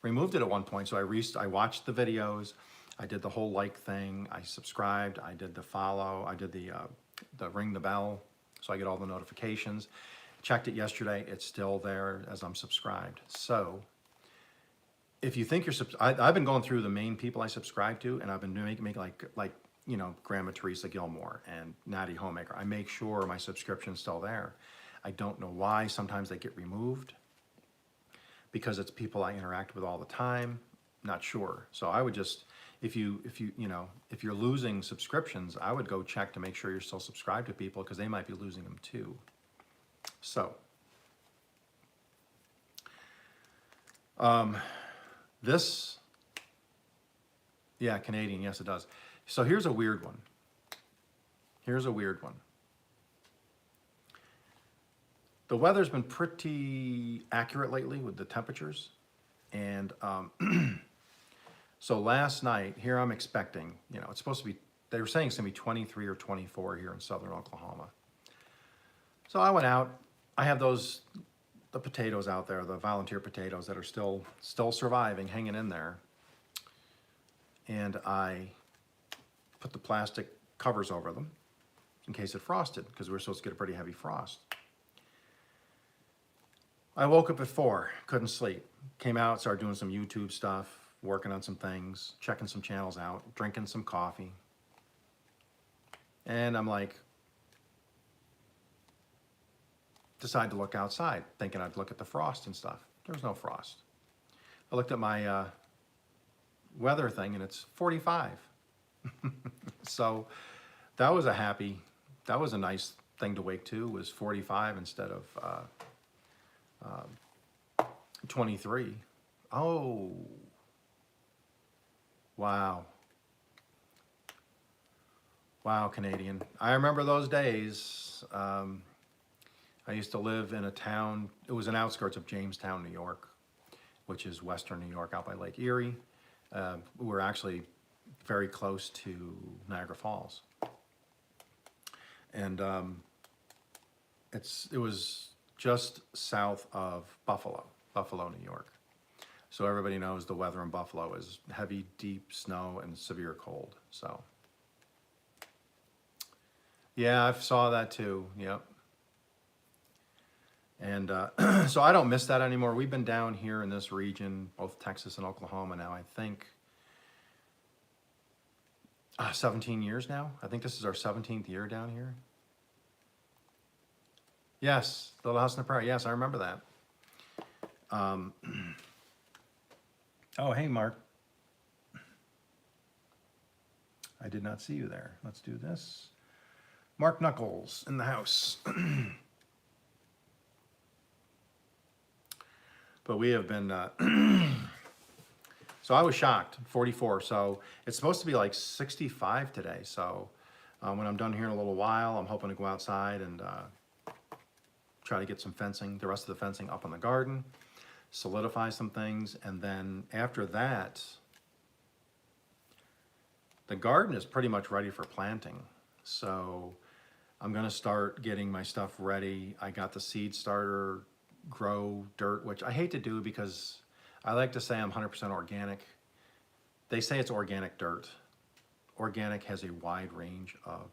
removed it at one point. So I watched the videos. I did the whole like thing. I subscribed. I did the follow. I did the ring the bell, so I get all the notifications. Checked it yesterday. It's still there as I'm subscribed. So if you think I've been going through the main people I subscribe to, and I've been making like Grandma Teresa Gilmore and Natty Homemaker. I make sure my subscription's still there. I don't know why sometimes they get removed, because it's people I interact with all the time. Not sure. So I would just, if you're losing subscriptions, I would go check to make sure you're still subscribed to people, because they might be losing them too. So, yeah, Canadian, yes it does. So here's a weird one. The weather's been pretty accurate lately with the temperatures. And so last night, here I'm expecting, it's supposed to be, they were saying it's gonna be 23 or 24 here in southern Oklahoma. So I went out. I have the potatoes out there, the volunteer potatoes that are still surviving, hanging in there. And I put the plastic covers over them in case it frosted, because we were supposed to get a pretty heavy frost. I woke up at 4, couldn't sleep. Came out, started doing some YouTube stuff, working on some things, checking some channels out, drinking some coffee. And I'm like, decided to look outside, thinking I'd look at the frost and stuff. There was no frost. I looked at my weather thing, and it's 45. So that was a nice thing to wake to, was 45 instead of 23. Oh, wow. Wow, Canadian. I remember those days. I used to live in a town, it was in outskirts of Jamestown, New York, which is western New York out by Lake Erie. We're actually very close to Niagara Falls. And it was just south of Buffalo, New York. So everybody knows the weather in Buffalo is heavy, deep snow and severe cold. So yeah, I saw that too. Yep. And so I don't miss that anymore. We've been down here in this region, both Texas and Oklahoma now, I think 17 years now. I think this is our 17th year down here. Yes, Little House on the Prairie. Yes, I remember that. Oh, hey, Mark. I did not see you there. Let's do this. Mark Knuckles in the house. But we have been, so I was shocked, 44. So it's supposed to be like 65 today. So when I'm done here in a little while, I'm hoping to go outside and try to get some fencing, the rest of the fencing up on the garden, solidify some things. And then after that, the garden is pretty much ready for planting. So I'm gonna start getting my stuff ready. I got the seed starter grow dirt, which I hate to do because I like to say I'm 100% organic. They say it's organic dirt. Organic has a wide range of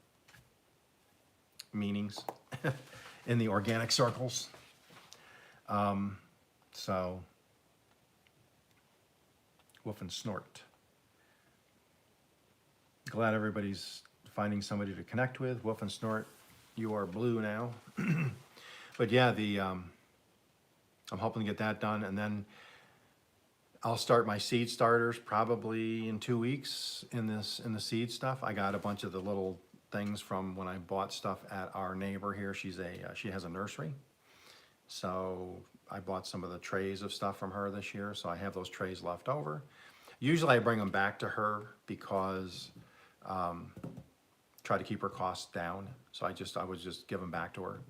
meanings in the organic circles. So, woof and snort. Glad everybody's finding somebody to connect with. Woof and snort, you are blue now. But yeah, I'm hoping to get that done, and then I'll start my seed starters probably in 2 weeks in the seed stuff. I got a bunch of the little things from when I bought stuff at our neighbor here. She has a nursery, so I bought some of the trays of stuff from her this year. So I have those trays left over. Usually I bring them back to her because try to keep her costs down. So I would just give them back to her.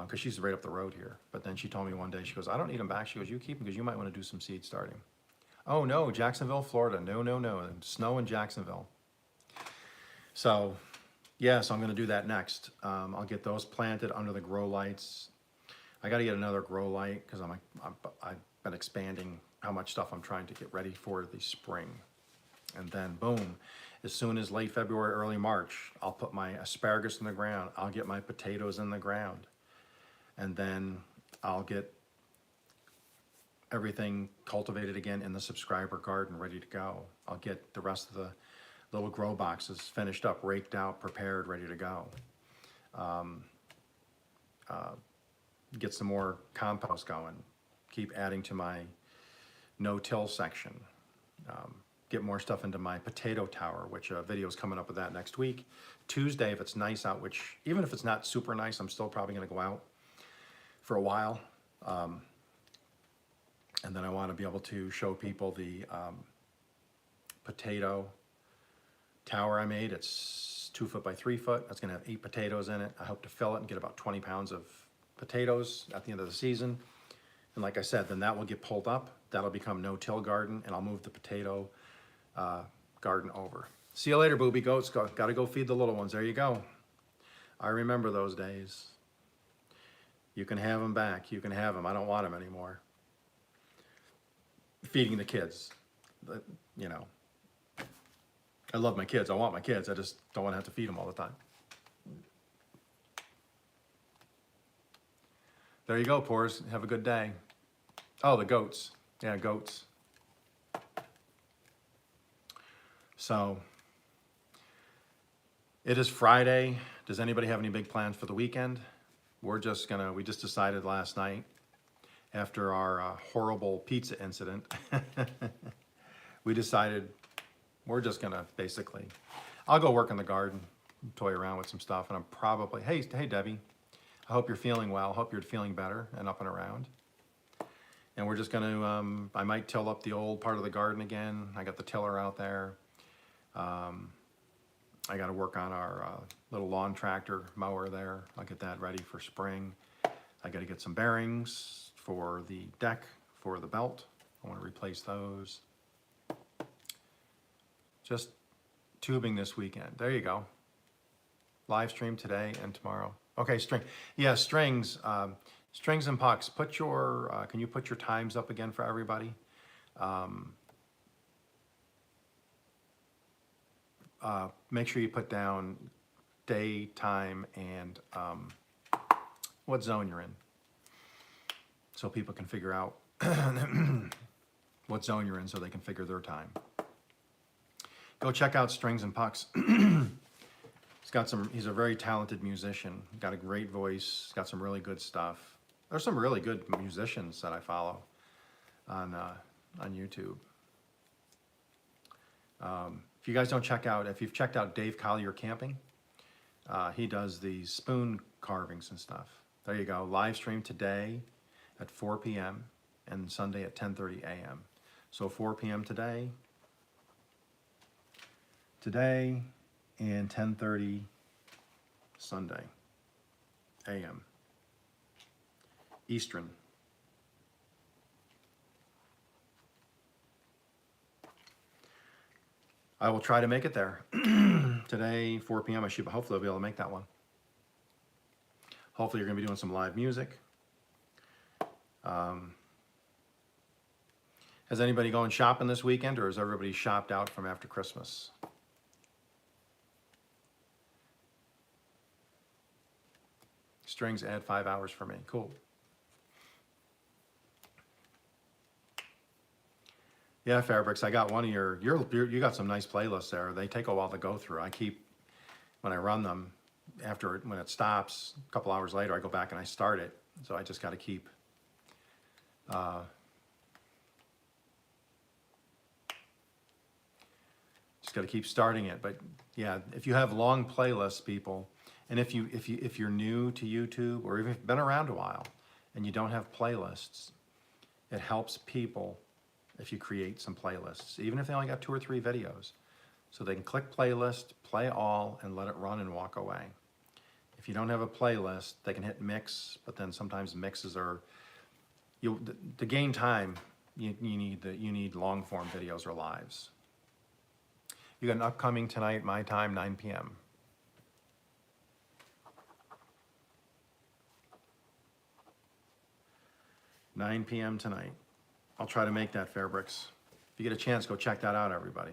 Because she's right up the road here. But then she told me one day, she goes, I don't need them back. She goes, you keep them because you might want to do some seed starting. Oh no, Jacksonville, Florida. No. Snow in Jacksonville. So, yeah, so I'm going to do that next. I'll get those planted under the grow lights. I got to get another grow light because I've been expanding how much stuff I'm trying to get ready for the spring. And then, boom, as soon as late February, early March, I'll put my asparagus in the ground. I'll get my potatoes in the ground. And then I'll get everything cultivated again in the subscriber garden, ready to go. I'll get the rest of the little grow boxes finished up, raked out, prepared, ready to go. Get some more compost going. Keep adding to my no-till section. Get more stuff into my potato tower, which a video is coming up with that next week. Tuesday, if it's nice out, which even if it's not super nice, I'm still probably gonna go out for a while. And then I want to be able to show people the potato tower I made. It's 2 foot by 3 foot. That's going to have 8 potatoes in it. I hope to fill it and get about 20 pounds of potatoes at the end of the season. And like I said, then that will get pulled up. That'll become no-till garden, and I'll move the potato garden over. See you later, booby goats. Got to go feed the little ones. There you go. I remember those days. You can have them back. You can have them. I don't want them anymore. Feeding the kids. You know. I love my kids. I want my kids. I just don't want to have to feed them all the time. There you go, Pores. Have a good day. Oh, the goats. Yeah, goats. So, it is Friday. Does anybody have any big plans for the weekend? We just decided last night, after our horrible pizza incident, we decided we're just gonna basically, I'll go work in the garden, toy around with some stuff, and I'm probably, hey Debbie, I hope you're feeling well, hope you're feeling better and up and around. And we're just gonna, I might till up the old part of the garden again. I got the tiller out there. I got to work on our little lawn tractor mower there. I'll get that ready for spring. I got to get some bearings for the deck, for the belt. I want to replace those. Just tubing this weekend. There you go. Live stream today and tomorrow. Okay, strings. Strings and pucks. Put your. Can you put your times up again for everybody? Make sure you put down day, time, and what zone you're in, so people can figure out what zone you're in, so they can figure their time. Go check out Strings and Pucks. He's a very talented musician. Got a great voice. Got some really good stuff. There's some really good musicians that I follow on YouTube. If you guys don't if you've checked out Dave Collier Camping, he does these spoon carvings and stuff. There you go. Live stream today at 4 p.m. and Sunday at 10:30 a.m. So 4 p.m. today, and 10:30 Sunday a.m. Eastern. I will try to make it there. Today, 4 p.m. Hopefully I'll be able to make that one. Hopefully you're going to be doing some live music. Has anybody going shopping this weekend, or is everybody shopped out from after Christmas? Strings add 5 hours for me. Cool. Yeah, Fairbricks, I got one of you got some nice playlists there. They take a while to go through. When I run them, when it stops, a couple hours later, I go back and I start it. So I just got to keep, starting it. But yeah, if you have long playlists, people, and if you're new to YouTube, or even if you've been around a while and you don't have playlists, it helps people if you create some playlists, even if they only got 2 or 3 videos. So they can click playlist, play all, and let it run and walk away. If you don't have a playlist, they can hit mix, but then sometimes mixes are, to gain time, you need long form videos or lives. You got an upcoming tonight, my time, 9 p.m. (9 p.m. tonight). I'll try to make that, Fairbricks. If you get a chance, go check that out, everybody.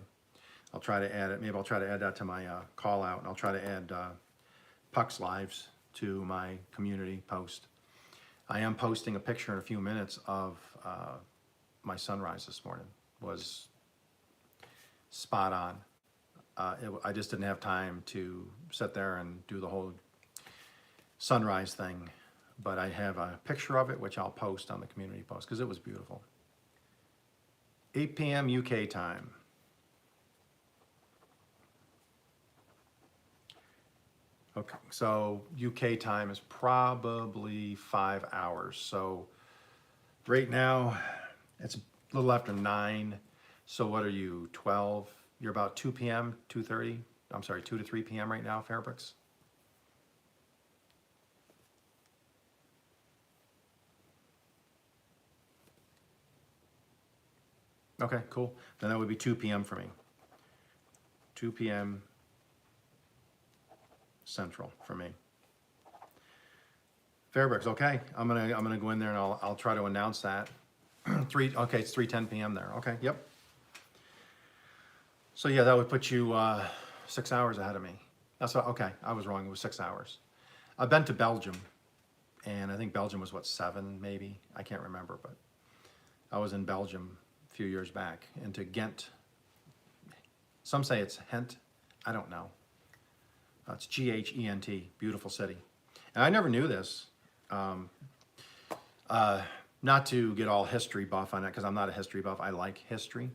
I'll try to add it. Maybe I'll try to add that to my call out, and I'll try to add Pucks Lives to my community post. I am posting a picture in a few minutes of my sunrise this morning. Was spot on. I just didn't have time to sit there and do the whole sunrise thing, but I have a picture of it, which I'll post on the community post, because it was beautiful. 8 p.m. UK time. Okay, so UK time is probably 5 hours. So right now, it's a little after 9. So what are you, 12? You're about 2 p.m., 2:30? I'm sorry, 2 to 3 p.m. right now, Fairbricks? Okay, cool. Then that would be 2 p.m. for me. 2 p.m. Central for me. Fairbricks, okay. I'm gonna go in there and I'll try to announce that. Okay, it's 3:10 p.m. there. Okay, yep. So yeah, that would put you 6 hours ahead of me. That's what, okay, I was wrong. It was 6 hours. I've been to Belgium, and I think Belgium was what, 7 maybe? I can't remember, but I was in Belgium a few years back, and to Ghent. Some say it's Hent. I don't know. It's G-H-E-N-T, beautiful city. And I never knew this. Not to get all history buff on it, because I'm not a history buff. I like history.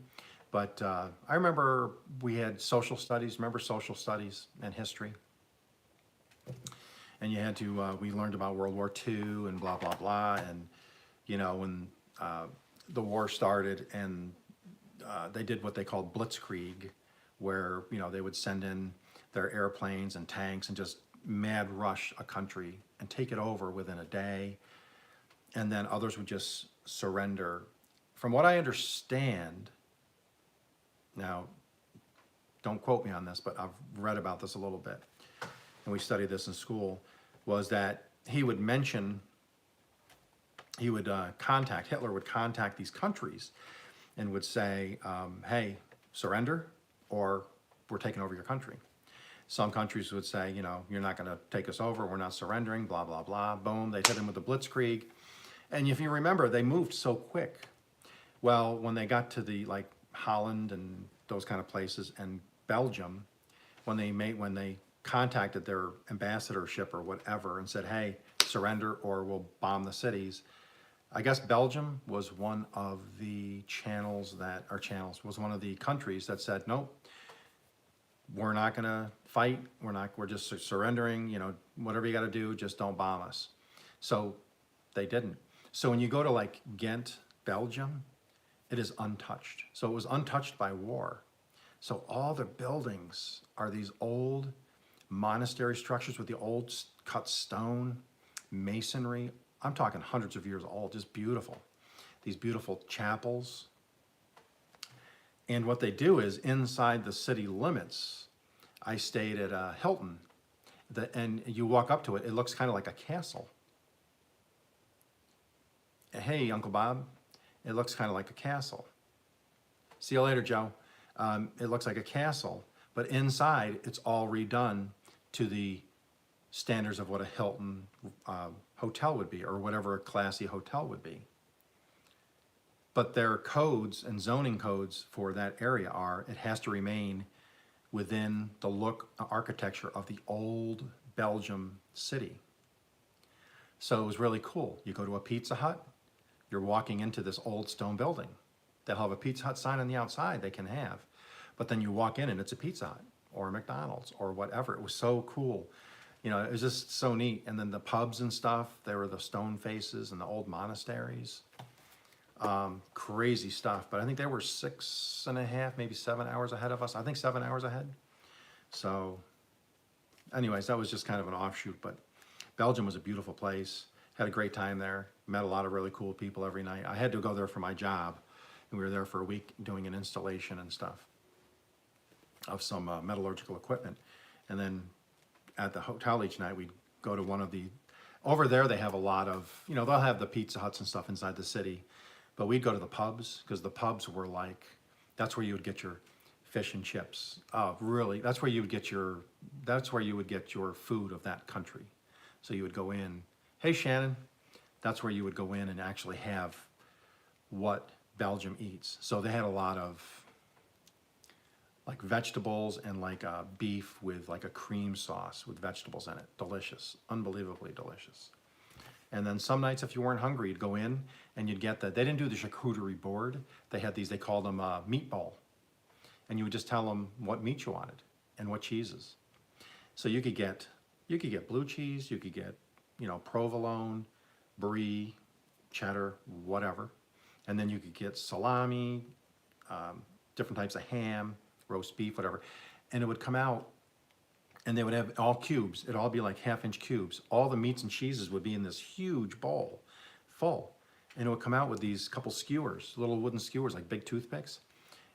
But I remember we had social studies. Remember social studies and history? And you had to, we learned about World War II and blah, blah, blah. And, you know, when the war started, and they did what they called blitzkrieg, where, you know, they would send in their airplanes and tanks and just mad rush a country and take it over within a day. and then others would just surrender. From what I understand, now don't quote me on this, but I've read about this a little bit, and we studied this in school, was that he would mention, Hitler would contact these countries and would say, hey, surrender or we're taking over your country. Some countries would say, you're not going to take us over, we're not surrendering, blah, blah, blah. Boom, they hit him with the blitzkrieg. And if you remember, they moved so quick. Well, when they got to the like Holland and those kind of places and Belgium, when they contacted their ambassadorship or whatever and said, hey, surrender or we'll bomb the cities, I guess Belgium was one of the was one of the countries that said, nope, we're not gonna fight, we're just surrendering, whatever you gotta do, just don't bomb us. So they didn't. So when you go to like Ghent, Belgium, it is untouched. So it was untouched by war. So all the buildings are these old monastery structures with the old cut stone, masonry. I'm talking hundreds of years old, just beautiful. These beautiful chapels. And what they do is inside the city limits, I stayed at Hilton, and you walk up to it, it looks kind of like a castle. Hey, Uncle Bob, it looks kind of like a castle. See you later, Joe. It looks like a castle, but inside it's all redone to the standards of what a Hilton hotel would be, or whatever a classy hotel would be. But their codes and zoning codes for that area are, it has to remain within the look, architecture of the old Belgium city. So it was really cool. You go to a Pizza Hut, you're walking into this old stone building. They'll have a Pizza Hut sign on the outside, they can have. But then you walk in and it's a Pizza Hut or a McDonald's or whatever. It was so cool. It was just so neat. And then the pubs and stuff, there were the stone faces and the old monasteries. Crazy stuff. But I think they were 6.5, maybe 7 hours ahead of us. I think 7 hours ahead. So anyways, that was just kind of an offshoot. But Belgium was a beautiful place. Had a great time there. Met a lot of really cool people every night. I had to go there for my job. And we were there for a week doing an installation and stuff of some metallurgical equipment. And then at the hotel each night, we'd go to one of the, over there they have a lot of, they'll have the Pizza Huts and stuff inside the city, but we'd go to the pubs, because the pubs were like, that's where you would get your fish and chips. Really, that's where you would get your food of that country. So you would go in, hey Shannon, that's where you would go in and actually have what Belgium eats. So they had a lot of like vegetables and like beef with like a cream sauce with vegetables in it. Delicious, unbelievably delicious. And then some nights, if you weren't hungry, you'd go in and you'd get they didn't do the charcuterie board. They had these, they called them meatball. And you would just tell them what meat you wanted and what cheeses. So you could get blue cheese, you could get, provolone, brie, cheddar, whatever. And then you could get salami, different types of ham, roast beef, whatever. And it would come out and they would have all cubes. It'd all be like 1/2-inch cubes. All the meats and cheeses would be in this huge bowl full. And it would come out with these couple skewers, little wooden skewers, like big toothpicks.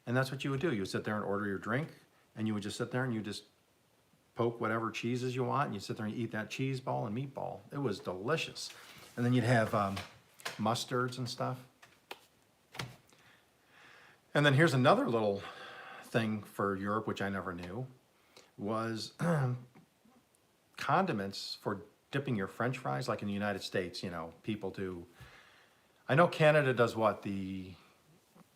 And that's what you would do. You would sit there and order your drink, and you would just sit there and you just poke whatever cheeses you want, and you sit there and eat that cheese ball and meatball. It was delicious. And then you'd have mustards and stuff. And then here's another little thing for Europe, which I never knew, was condiments for dipping your French fries, like in the United States, people do. I know Canada does what? They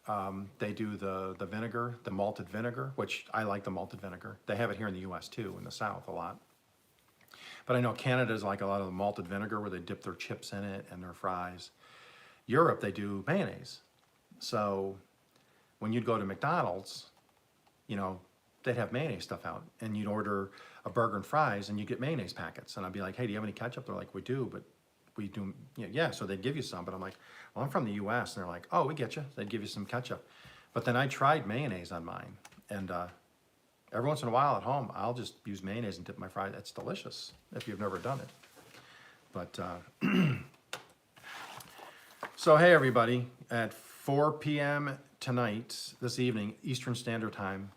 do the vinegar, the malted vinegar, which I like the malted vinegar. They have it here in the US too, in the South a lot. But I know Canada's like a lot of the malted vinegar where they dip their chips in it and their fries. Europe, they do mayonnaise. So when you'd go to McDonald's, they'd have mayonnaise stuff out, and you'd order a burger and fries and you get mayonnaise packets. And I'd be like, hey, do you have any ketchup? They're like, we do, but we do, yeah, so they'd give you some. But I'm like, well, I'm from the US. And they're like, oh, we get you. They'd give you some ketchup. But then I tried mayonnaise on mine. And every once in a while at home, I'll just use mayonnaise and dip my fries. It's delicious if you've never done it. But So hey everybody, at 4 p.m. tonight, this evening, Eastern Standard Time,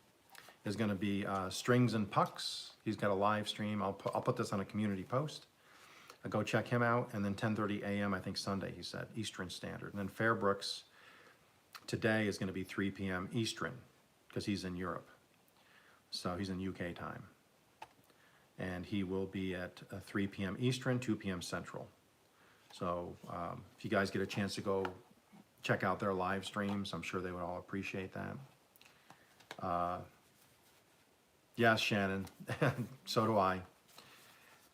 is going to be Strings and Pucks. He's got a live stream. I'll put this on a community post. Go check him out. And then 10:30 a.m. I think Sunday, he said, Eastern Standard. And then Fairbrooks today is going to be 3 p.m. Eastern because he's in Europe. So he's in UK time. And he will be at 3 p.m. Eastern, 2 p.m. Central. So if you guys get a chance to go check out their live streams, I'm sure they would all appreciate that. Yes, Shannon, so do I.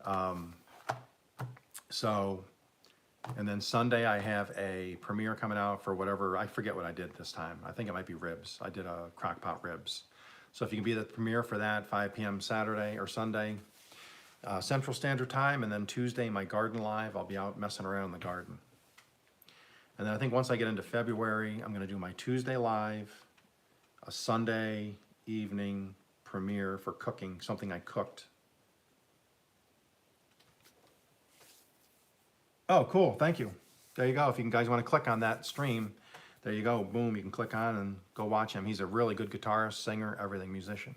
And then Sunday I have a premiere coming out for whatever, I forget what I did this time. I think it might be ribs. I did a crock pot ribs. So if you can be at the premiere for that, 5 p.m. Saturday or Sunday, Central Standard Time, and then Tuesday, my garden live, I'll be out messing around in the garden. And then I think once I get into February, I'm gonna do my Tuesday live, a Sunday evening premiere for cooking, something I cooked. Oh, cool, thank you. There you go, if you guys wanna click on that stream, there you go, boom, you can click on and go watch him. He's a really good guitarist, singer, everything, musician.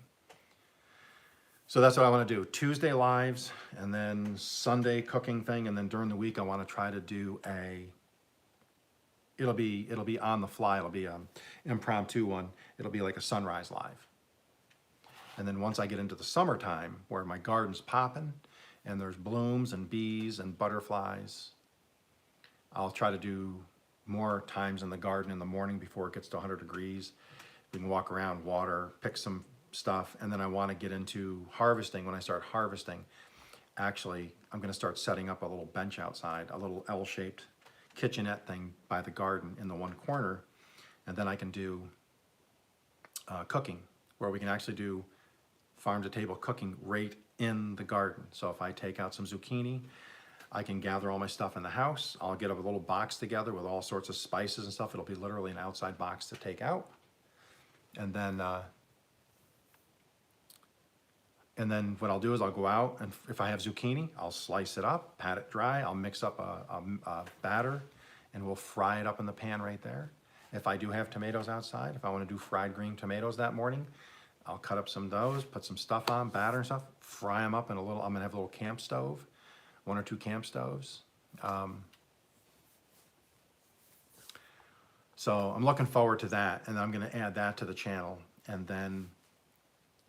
So that's what I want to do. Tuesday lives, and then Sunday cooking thing, and then during the week I want to try to do it'll be on the fly, it'll be an impromptu one. It'll be like a sunrise live. And then once I get into the summertime where my garden's popping and there's blooms and bees and butterflies, I'll try to do more times in the garden in the morning before it gets to 100 degrees. We can walk around, water, pick some stuff, and then I want to get into harvesting. When I start harvesting, actually, I'm going to start setting up a little bench outside, a little L-shaped kitchenette thing by the garden in the one corner, and then I can do cooking, where we can actually do farm-to-table cooking right in the garden. So if I take out some zucchini, I can gather all my stuff in the house. I'll get a little box together with all sorts of spices and stuff. It'll be literally an outside box to take out. And then what I'll do is I'll go out, and if I have zucchini, I'll slice it up, pat it dry, I'll mix up a batter, and we'll fry it up in the pan right there. If I do have tomatoes outside, if I want to do fried green tomatoes that morning, I'll cut up some of those, put some stuff on, batter and stuff, fry them up in I'm going to have a little camp stove, 1 or 2 camp stoves. So I'm looking forward to that, and I'm going to add that to the channel, and then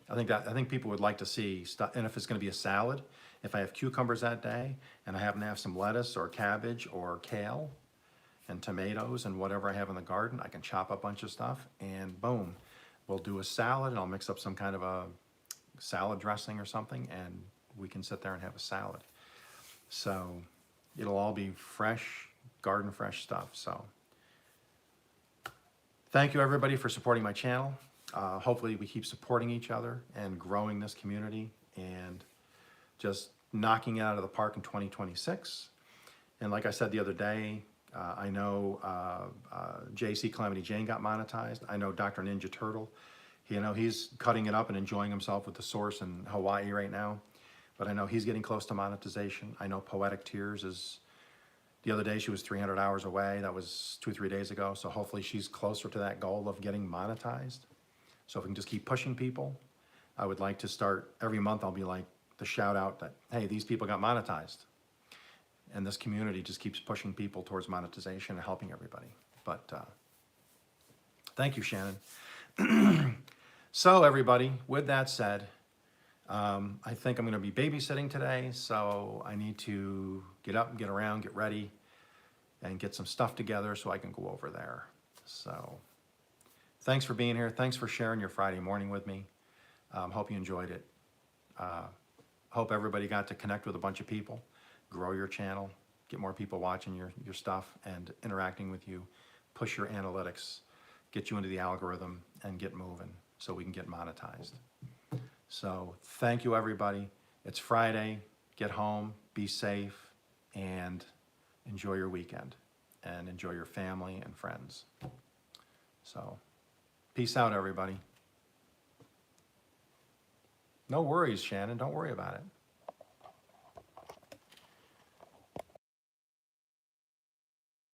I think people would like to see stuff. And if it's going to be a salad, if I have cucumbers that day and I happen to have some lettuce or cabbage or kale and tomatoes and whatever I have in the garden, I can chop a bunch of stuff and boom, we'll do a salad, and I'll mix up some kind of a salad dressing or something, and we can sit there and have a salad. So it'll all be fresh, garden fresh stuff. So thank you everybody for supporting my channel. Hopefully we keep supporting each other and growing this community and just knocking it out of the park in 2026. And like I said the other day, I know JC Calamity Jane got monetized. I know Dr. Ninja Turtle, he's cutting it up and enjoying himself with the source in Hawaii right now. But I know he's getting close to monetization. I know Poetic Tears is, the other day she was 300 hours away. That was 2 or 3 days ago. So hopefully she's closer to that goal of getting monetized. So if we can just keep pushing people, I would like to start, every month I'll be like the shout out that, hey, these people got monetized. And this community just keeps pushing people towards monetization and helping everybody. But thank you, Shannon. So everybody, with that said, I think I'm gonna be babysitting today, so I need to get up and get around, get ready, and get some stuff together so I can go over there. So thanks for being here. Thanks for sharing your Friday morning with me. Hope you enjoyed it. Hope everybody got to connect with a bunch of people, grow your channel, get more people watching your stuff and interacting with you, push your analytics, get you into the algorithm, and get moving so we can get monetized. So thank you, everybody. It's Friday. Get home, be safe, and enjoy your weekend, and enjoy your family and friends. So peace out, everybody. No worries, Shannon. Don't worry about it.